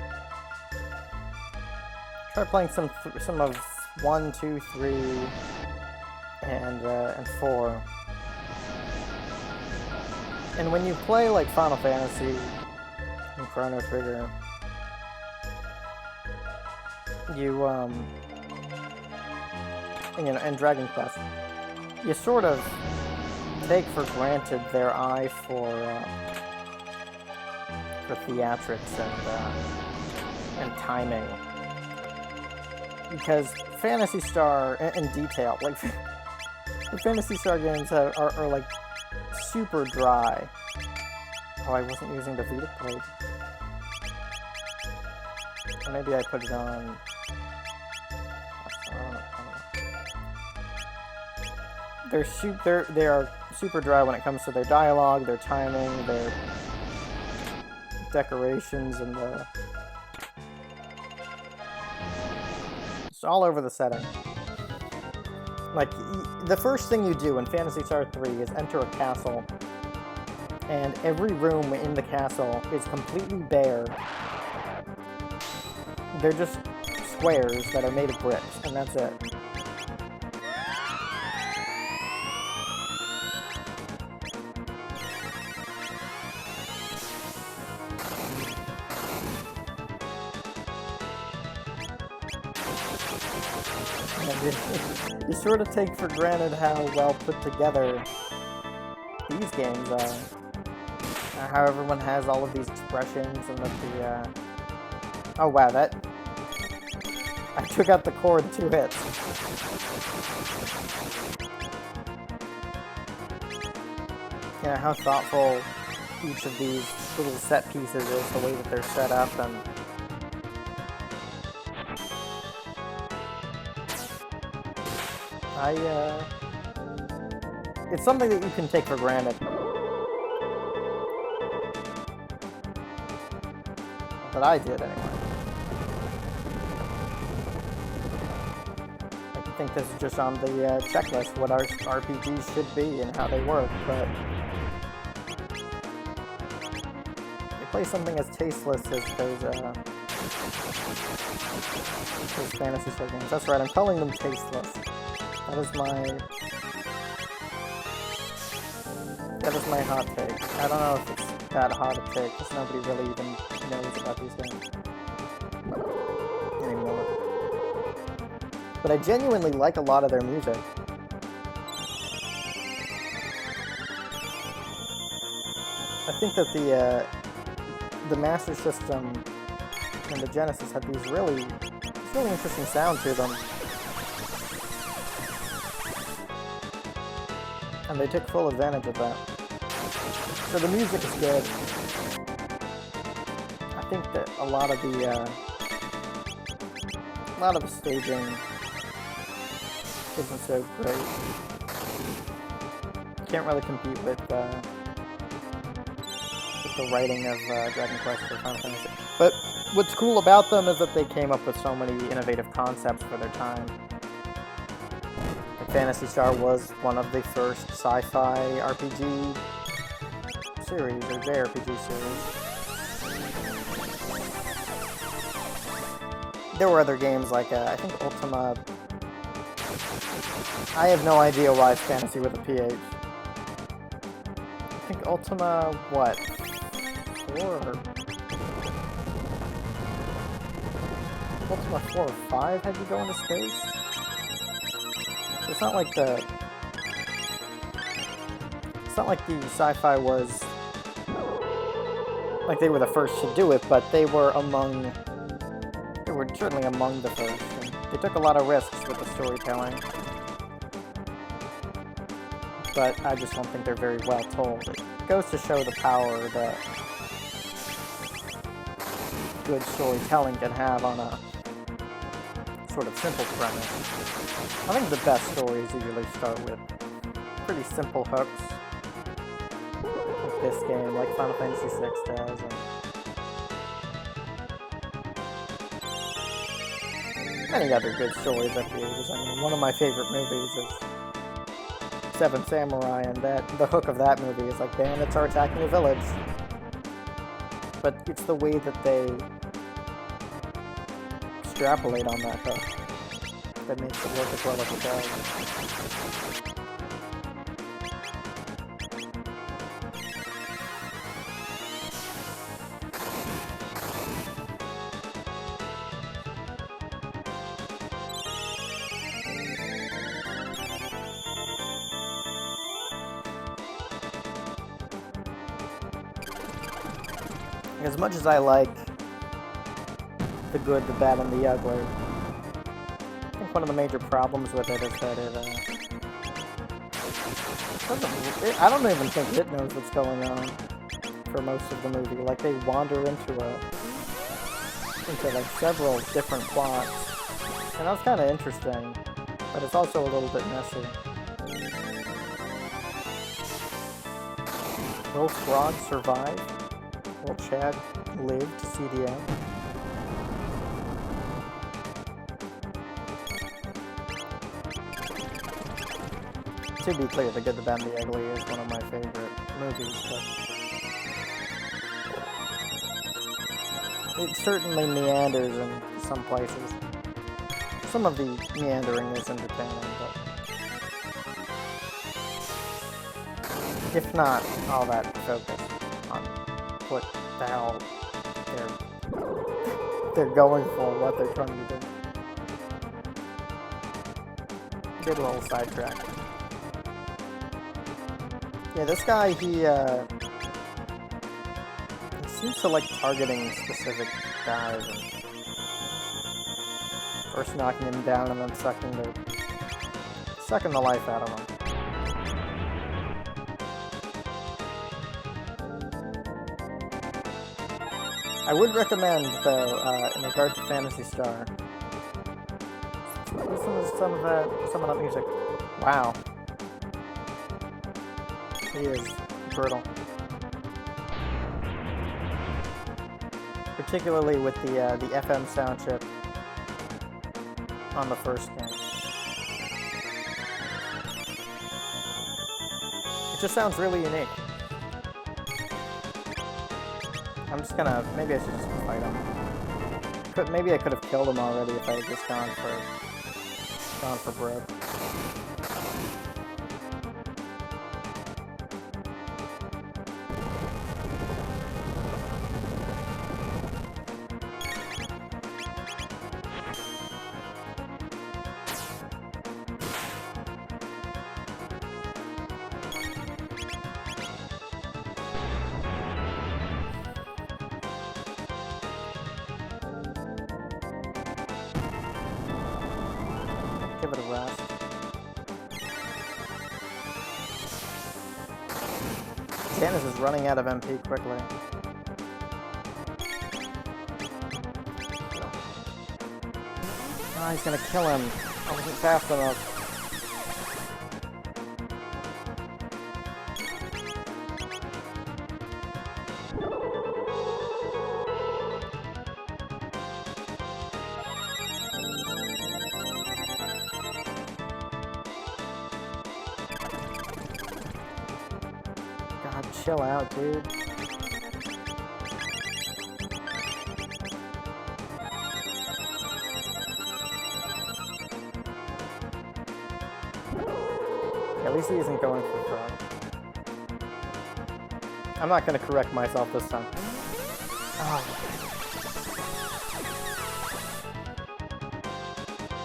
some of 1, 2, 3, and 4. And when you play like Final Fantasy and Chrono Trigger, you and Dragon Quest, you sort of take for granted their eye for theatrics and timing, because Phantasy Star and detail, like the Phantasy Star games are like super dry. Oh, I wasn't using the Vedic blade. Or maybe I put it on. I don't know. They are super dry when it comes to their dialogue, their timing, their decorations, and it's all over the setting. Like, the first thing you do in Phantasy Star 3 is enter a castle, and every room in the castle is completely bare. They're just squares that are made of bricks, and that's it. You sort of take for granted how well put together these games are. How everyone has all of these expressions and that oh wow, that... I took out the core in 2 hits. Yeah, how thoughtful each of these little set pieces is, the way that they're set up, and... it's something that you can take for granted. But I did, anyway. I think this is just on the checklist, what our RPGs should be and how they work, but... you play something as tasteless as those Phantasy Star games. That's right, I'm calling them tasteless. That is my That is my hot take. I don't know if it's that hot a take, because nobody really even knows about these games anymore. But I genuinely like a lot of their music. I think that the Master System and the Genesis had these really interesting sound to them. And they took full advantage of that. So the music is good. I think that a lot of the staging isn't so great. Can't really compete with the writing of Dragon Quest or Final Fantasy. But what's cool about them is that they came up with so many innovative concepts for their time. Phantasy Star was one of the first sci-fi RPG series, or JRPG series. There were other games like, I think Ultima... I have no idea why it's fantasy with a PH. I think Ultima, what? 4 or... Ultima 4 or 5 had you go into space? So it's not like the sci-fi was like they were the first to do it, but they were certainly among the first. And they took a lot of risks with the storytelling, but I just don't think they're very well told. It goes to show the power that good storytelling can have on a sort of simple premise. I think the best stories usually start with pretty simple hooks, like this game, like Final Fantasy VI does, and many other good stories over the ages. I mean, one of my favorite movies is Seven Samurai, and the hook of that movie is like bandits are attacking a village. But it's the way that they extrapolate on that hook that makes it work as well as it does. As much as I like the good, the bad, and the ugly, I think one of the major problems with it is that I don't even think it knows what's going on for most of the movie. Like, they wander into like several different plots, and that's kind of interesting, but it's also a little bit messy. Will Frog survive? Will Chad live to see the end? To be clear, The Good, the Bad, and the Ugly is one of my favorite movies, but it certainly meanders in some places. Some of the meandering is entertaining, but if not all that focus on what the hell they're going for, what they're trying to do. Good little sidetrack. Yeah, this guy, he seems to like targeting specific guys and first knocking him down and then sucking the life out of him. I would recommend, though, in regard to Phantasy Star, listen to some of that music. Wow. He is brutal. Particularly with the FM sound chip on the first game. It just sounds really unique. I'm just gonna, maybe I should just fight him. Maybe I could have killed him already if I had just gone for broke. give it a rest. Janice is running out of MP quickly. Oh, he's gonna kill him. I wasn't fast enough. God, chill out, dude. At least he isn't going for frog. I'm not going to correct myself this time. Oh.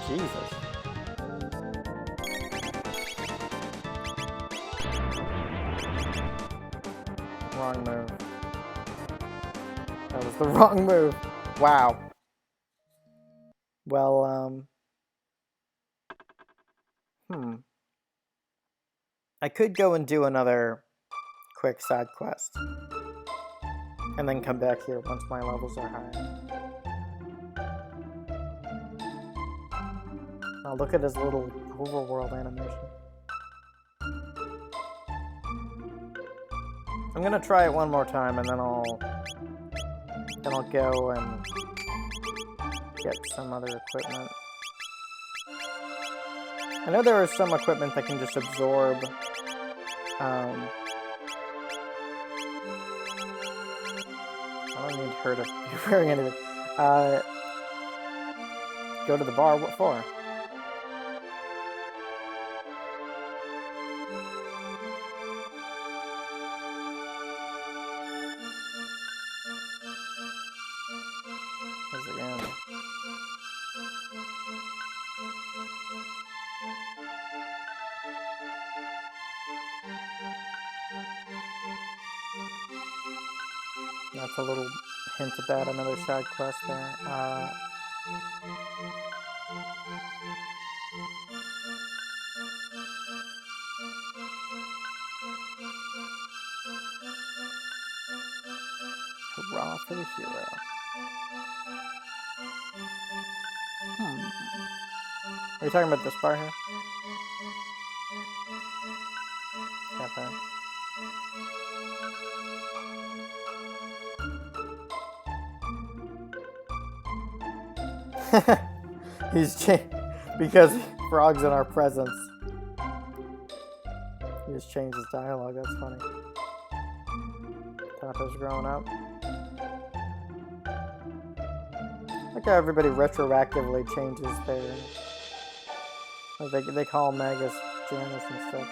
Jesus. Wrong move. That was the wrong move. Wow. Well, I could go and do another quick side quest. And then come back here once my levels are higher. Oh, look at his little overworld animation. I'm gonna try it one more time and then I'll go and get some other equipment. I know there is some equipment that can just absorb I don't need her to be wearing anything. Go to the bar. What for? Where's it going? That's a little hint about another side quest there. Hurrah for the hero. Are you talking about this bar here? Cafe. He's changed because Frog's in our presence. He just changed his dialogue. That's funny. Tato's growing up. Look how everybody retroactively changes their. They call Magus Janice and stuff.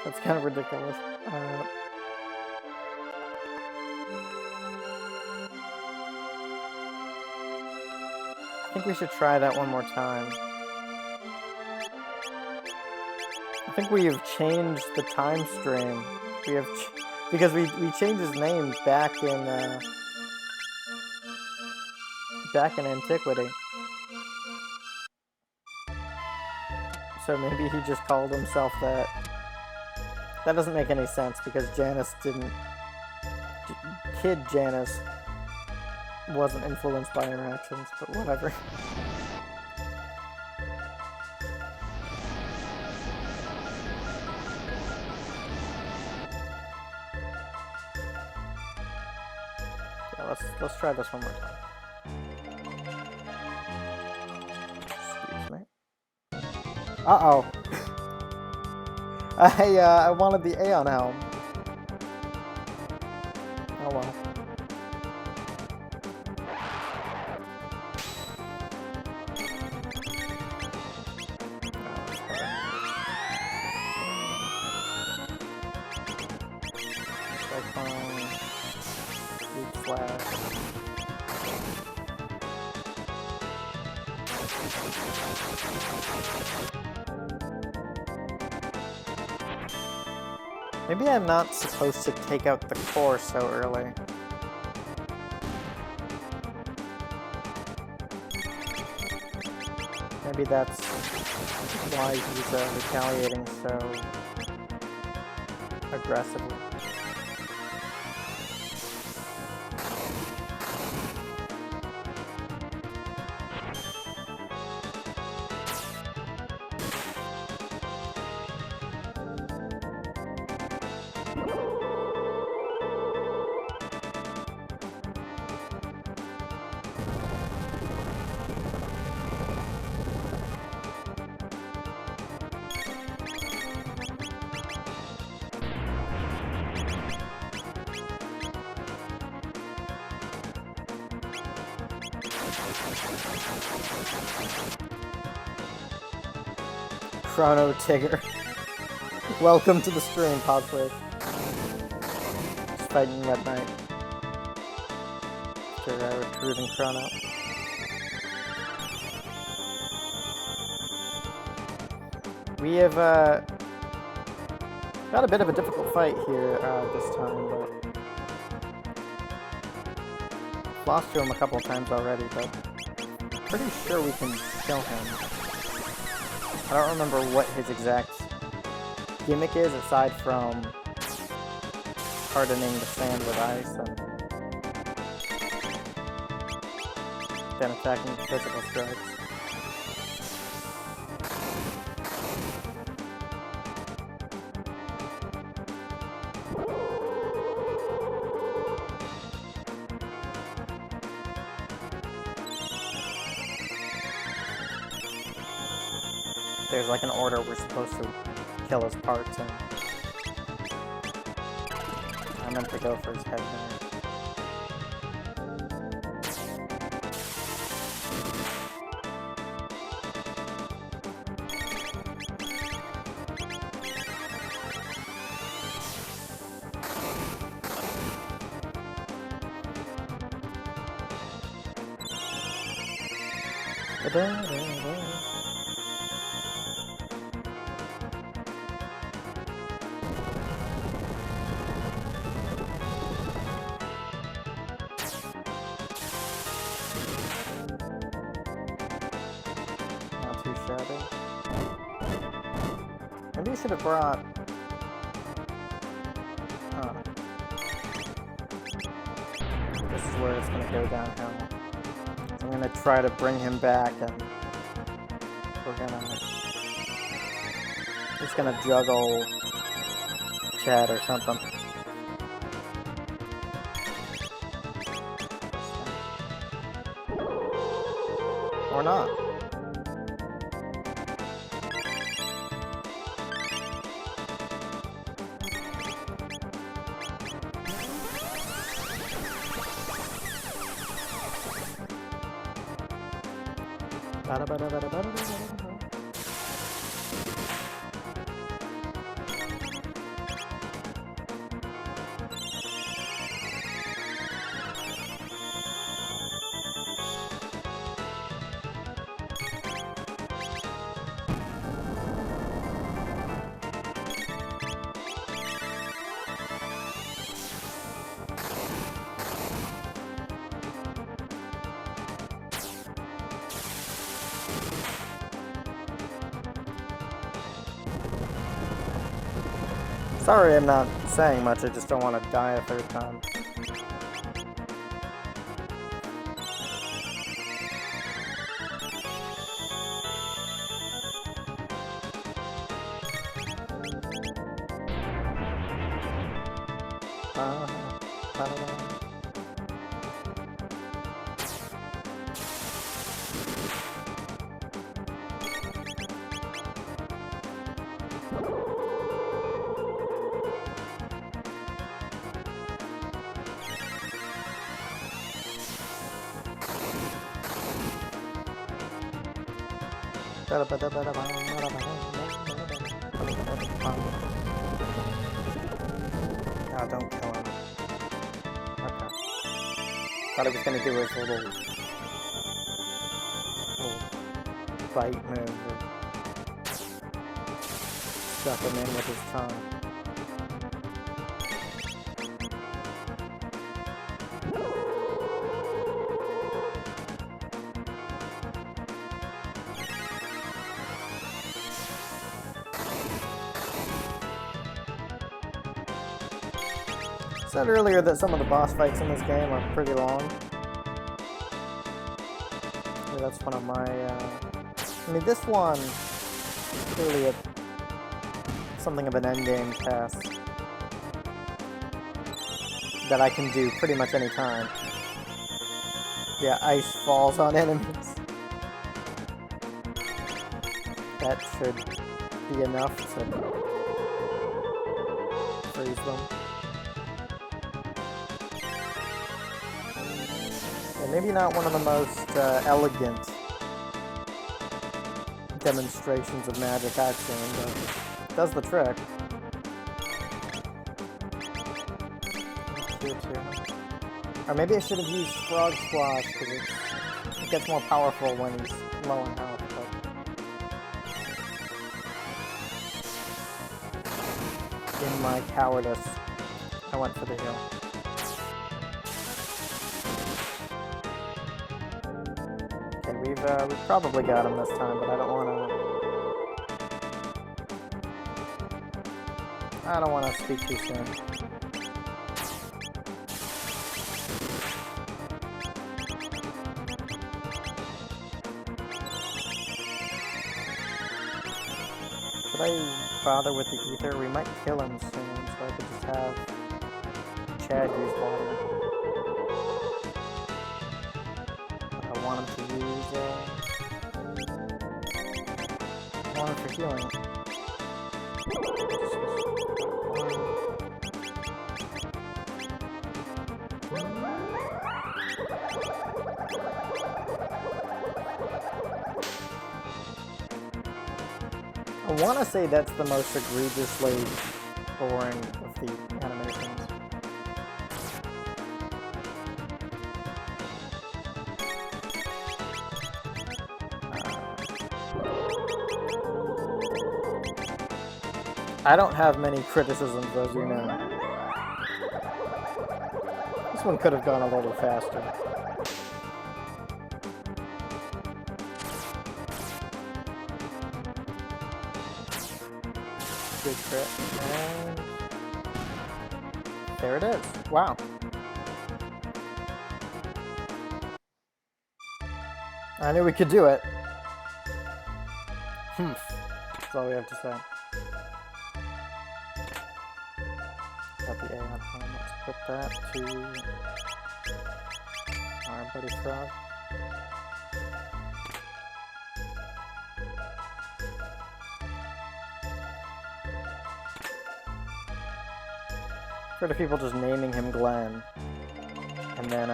That's kind of ridiculous. I think we should try that one more time. I think we have changed the time stream. We have because we changed his name back in antiquity. So maybe he just called himself that. That doesn't make any sense because Janice didn't. Kid Janice wasn't influenced by her actions, but whatever. Yeah, let's try this one more time. Excuse me. Uh-oh. I wanted the Aeon Helm. Oh well. Maybe I'm not supposed to take out the core so early. Maybe that's why he's retaliating so aggressively. Chrono Trigger. Welcome to the stream, Podplay. Just fighting Red Knight. After retrieving Chrono. We have got a bit of a difficult fight here this time, but lost to him a couple of times already, but I'm pretty sure we can kill him. I don't remember what his exact gimmick is, aside from hardening the sand with ice and then attacking physical strikes. There's like an order we're supposed to kill his parts in. I meant to go for his head there. Maybe you should have brought... This is where it's going to go downhill. I'm going to try to bring him back, and we're going to... He's going to juggle Chad or something. Or not. Sorry I'm not saying much, I just don't want to die a third time. No, don't kill him. Okay. Thought he was gonna do his little bite move or stuff him in with his tongue. said earlier that some of the boss fights in this game are pretty long. Yeah, that's one of my, I mean, this one is clearly something of an endgame task that I can do pretty much any time. Yeah, ice falls on enemies. That should be enough to freeze them. Yeah, maybe not one of the most elegant demonstrations of magic I've seen, but it does the trick. Or maybe I should have used Frog Splash, because it gets more powerful when he's low on health. But in my cowardice, I went for the heal. Okay, we've probably got him this time, but I don't want to speak too soon. Should I bother with the ether? We might kill him soon, so I could just have Chad use water. I want him to use, I want him for healing. I want to say that's the most egregiously boring of the animations. I don't have many criticisms, as you know. This one could have gone a little faster. Good crit. And there it is. Wow. I knew we could do it. That's all we have to say. Got the A on home. Let's put that to our buddy Frog. Heard of people just naming him Glenn, and then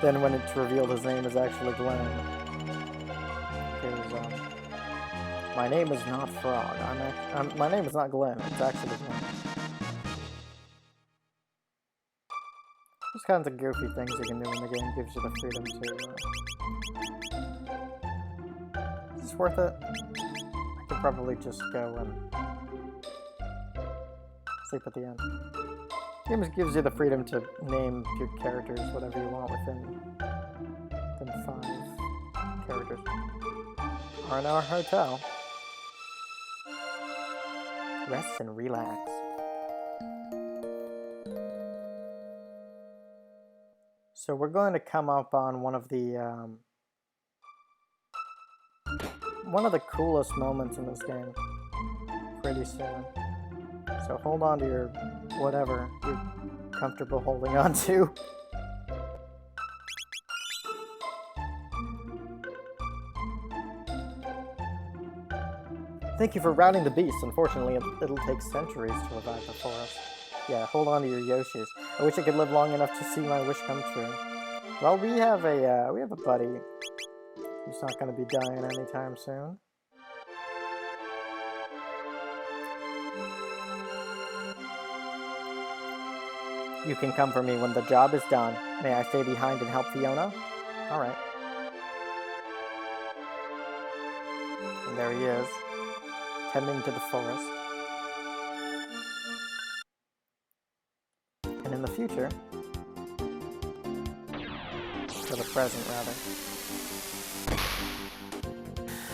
then when it's revealed his name is actually Glenn, because my name is not Frog. My name is not Glenn. It's actually Glenn. There's kinds of goofy things you can do when the game gives you the freedom to. Is this worth it? I could probably just go and sleep at the end. The game gives you the freedom to name your characters whatever you want within 5 characters. Are in our hotel. Rest and relax. So we're going to come up on one of the coolest moments in this game pretty soon. So hold on to your whatever you're comfortable holding on to. Thank you for routing the beast. Unfortunately, it'll take centuries to revive the forest. Yeah, hold on to your Yoshis. I wish I could live long enough to see my wish come true. Well, we have a buddy who's not going to be dying anytime soon. You can come for me when the job is done. May I stay behind and help Fiona? Alright. And there he is, tending to the forest. And in the future, or the present rather,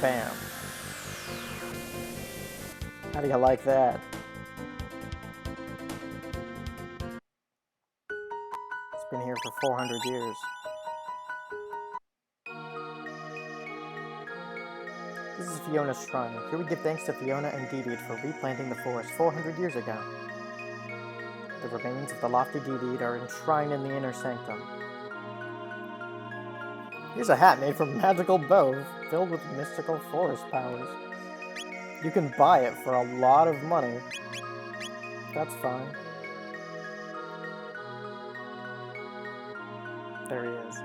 bam. How do you like that? 400 years. This is Fiona's shrine. Here we give thanks to Fiona and Deedee for replanting the forest 400 years ago. The remains of the lofty Deedee are enshrined in the inner sanctum. Here's a hat made from a magical bow filled with mystical forest powers. You can buy it for a lot of money. That's fine. There he is.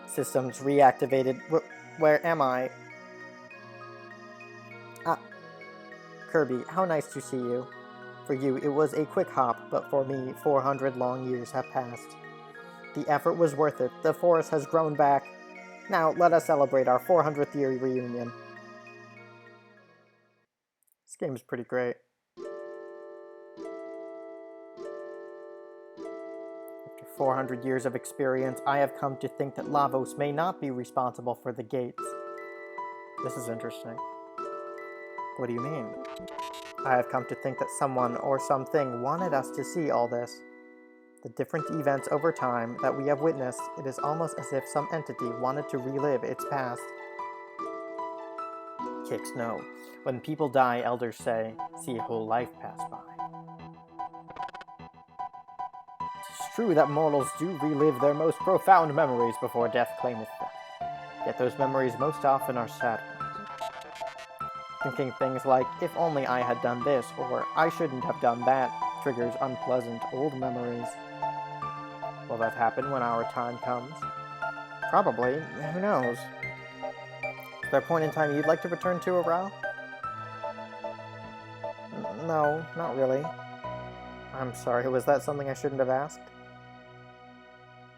Systems reactivated. Where am I? Ah, Kirby, how nice to see you. For you, it was a quick hop, but for me, 400 long years have passed. The effort was worth it. The forest has grown back. Now, let us celebrate our 400th year reunion. This game is pretty great. After 400 years of experience, I have come to think that Lavos may not be responsible for the gates. This is interesting. What do you mean? I have come to think that someone or something wanted us to see all this. The different events over time that we have witnessed, it is almost as if some entity wanted to relive its past. Kicks no. When people die, elders say, see a whole life pass by. It's true that mortals do relive their most profound memories before death claimeth them. Yet those memories most often are sad ones. Thinking things like, if only I had done this, or I shouldn't have done that, triggers unpleasant old memories. Will that happen when our time comes? Probably. Who knows? Is there a point in time you'd like to return to, Aral? No, not really. I'm sorry, was that something I shouldn't have asked?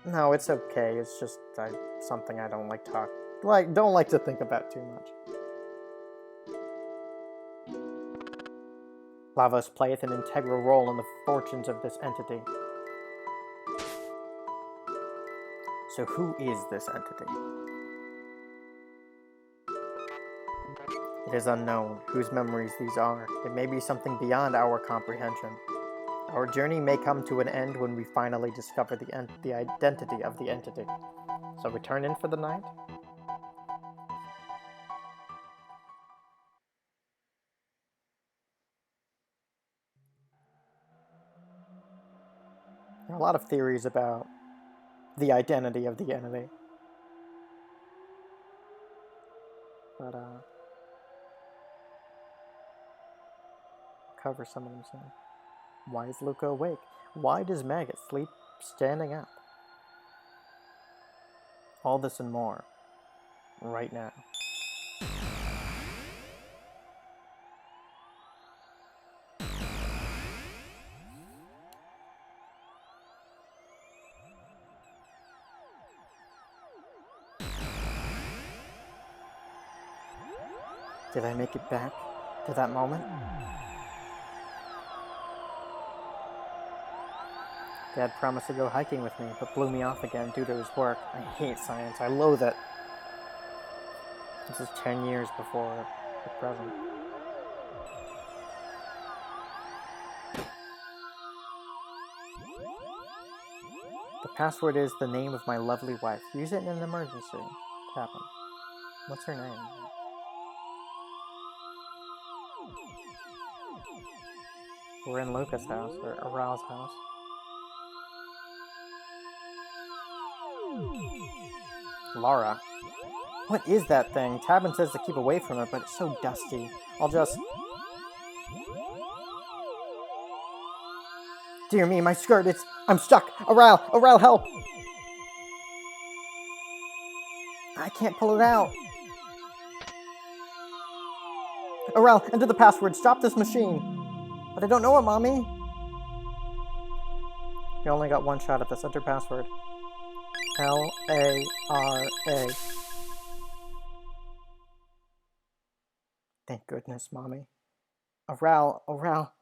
No, it's okay. It's just something I don't like to think about too much. Lavos playeth an integral role in the fortunes of this entity. So who is this entity? It is unknown whose memories these are. It may be something beyond our comprehension. Our journey may come to an end when we finally discover the identity of the entity. So return in for the night? There are a lot of theories about the identity of the entity. But, I'll cover some of them soon. Why is Luca awake? Why does Maggot sleep standing up? All this and more, right now. Did I make it back to that moment? Dad promised to go hiking with me, but blew me off again due to his work. I hate science. I loathe it. This is 10 years before the present. The password is the name of my lovely wife. Use it in an emergency. Tap him. What's her name? We're in Luca's house, or Aral's house. Lara. What is that thing? Tabin says to keep away from it, but it's so dusty. I'll just... Dear me, my skirt, I'm stuck! Aral, help! I can't pull it out. Aral, enter the password. Stop this machine. But I don't know it, Mommy. You only got one shot at this. Enter password. Lara. Thank goodness, Mommy. Aral.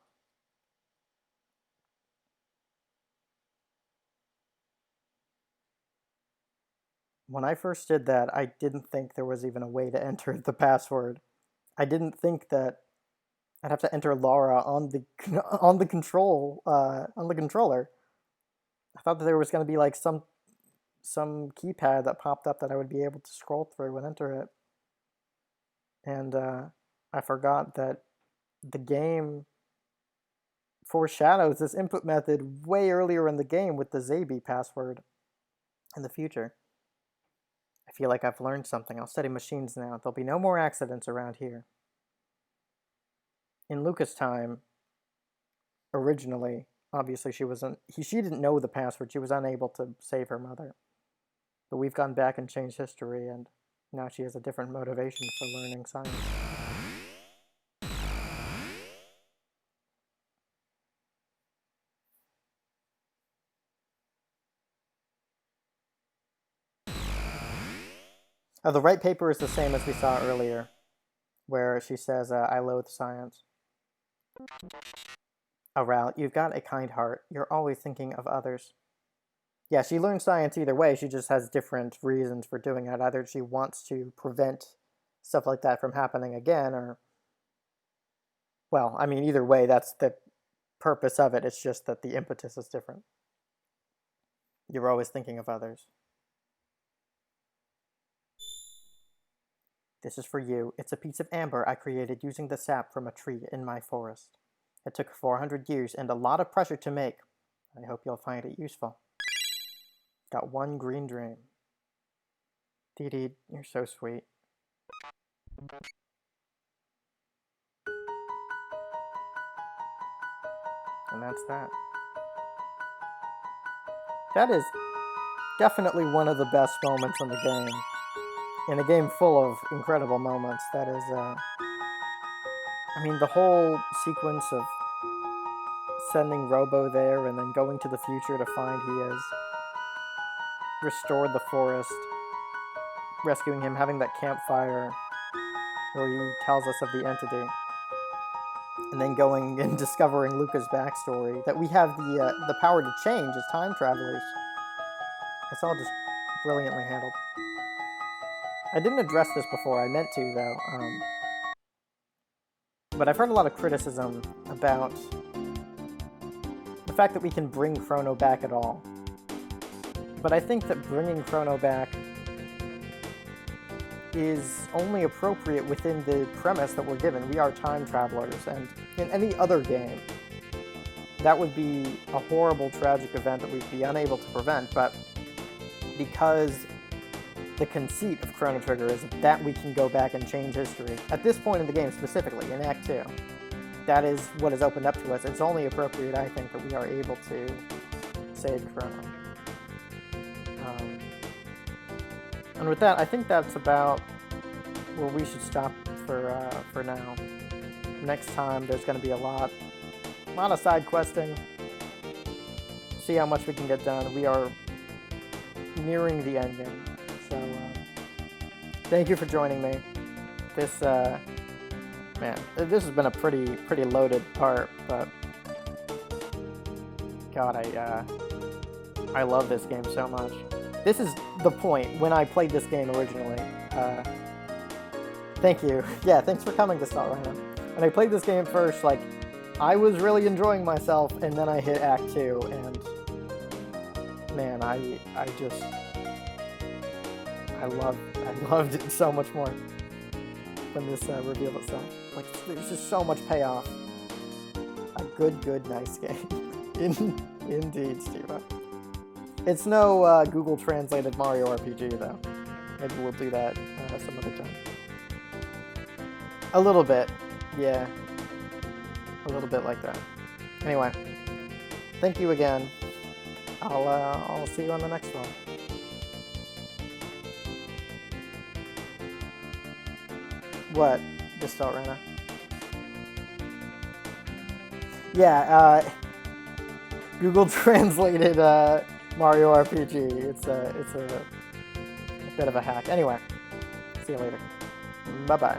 When I first did that, I didn't think there was even a way to enter the password. I didn't think that I'd have to enter Laura on the on the controller. I thought that there was going to be like some keypad that popped up that I would be able to scroll through and enter it. And I forgot that the game foreshadows this input method way earlier in the game with the Zaby password in the future. I feel like I've learned something. I'll study machines now. There'll be no more accidents around here. In Lucas' time, originally, obviously she didn't know the password. She was unable to save her mother. But we've gone back and changed history, and now she has a different motivation for learning science. Oh, the right paper is the same as we saw earlier, where she says, I loathe science. Oh, Ral, you've got a kind heart. You're always thinking of others. Yeah, she learns science either way. She just has different reasons for doing it. Either she wants to prevent stuff like that from happening again, or... Well, I mean, either way, that's the purpose of it. It's just that the impetus is different. You're always thinking of others. This is for you. It's a piece of amber I created using the sap from a tree in my forest. It took 400 years and a lot of pressure to make. I hope you'll find it useful. Got one green dream. Dee Dee, you're so sweet. And that's that. That is definitely one of the best moments in the game. In a game full of incredible moments, that is, I mean, the whole sequence of sending Robo there and then going to the future to find he has restored the forest, rescuing him, having that campfire where he tells us of the entity, and then going and discovering Luca's backstory, that we have the power to change as time travelers. It's all just brilliantly handled. I didn't address this before, I meant to though, but I've heard a lot of criticism about the fact that we can bring Chrono back at all. But I think that bringing Chrono back is only appropriate within the premise that we're given. We are time travelers, and in any other game, that would be a horrible, tragic event that we'd be unable to prevent, but because the conceit of Chrono Trigger is that we can go back and change history, at this point in the game specifically, in Act 2, that is what is opened up to us. It's only appropriate, I think, that we are able to save Chrono. And with that, I think that's about where we should stop for now. Next time, there's going to be a lot of side questing. See how much we can get done. We are nearing the end game. So, thank you for joining me. This, man, this has been a pretty loaded part, but God, I love this game so much. This is the point when I played this game originally. Thank you. Yeah, thanks for coming to Salt Rhino. When I played this game first, like, I was really enjoying myself, and then I hit Act 2, and man, I loved it so much more when this revealed itself. Like, there's just so much payoff. A good, nice game. Indeed, Steve. It's no Google translated Mario RPG, though. Maybe we'll do that some other time. A little bit, yeah. A little bit like that. Anyway, thank you again. I'll see you on the next one. What? Just Salt Rhino? Yeah, Google translated Mario RPG. It's a bit of a hack. Anyway, see you later. Bye-bye.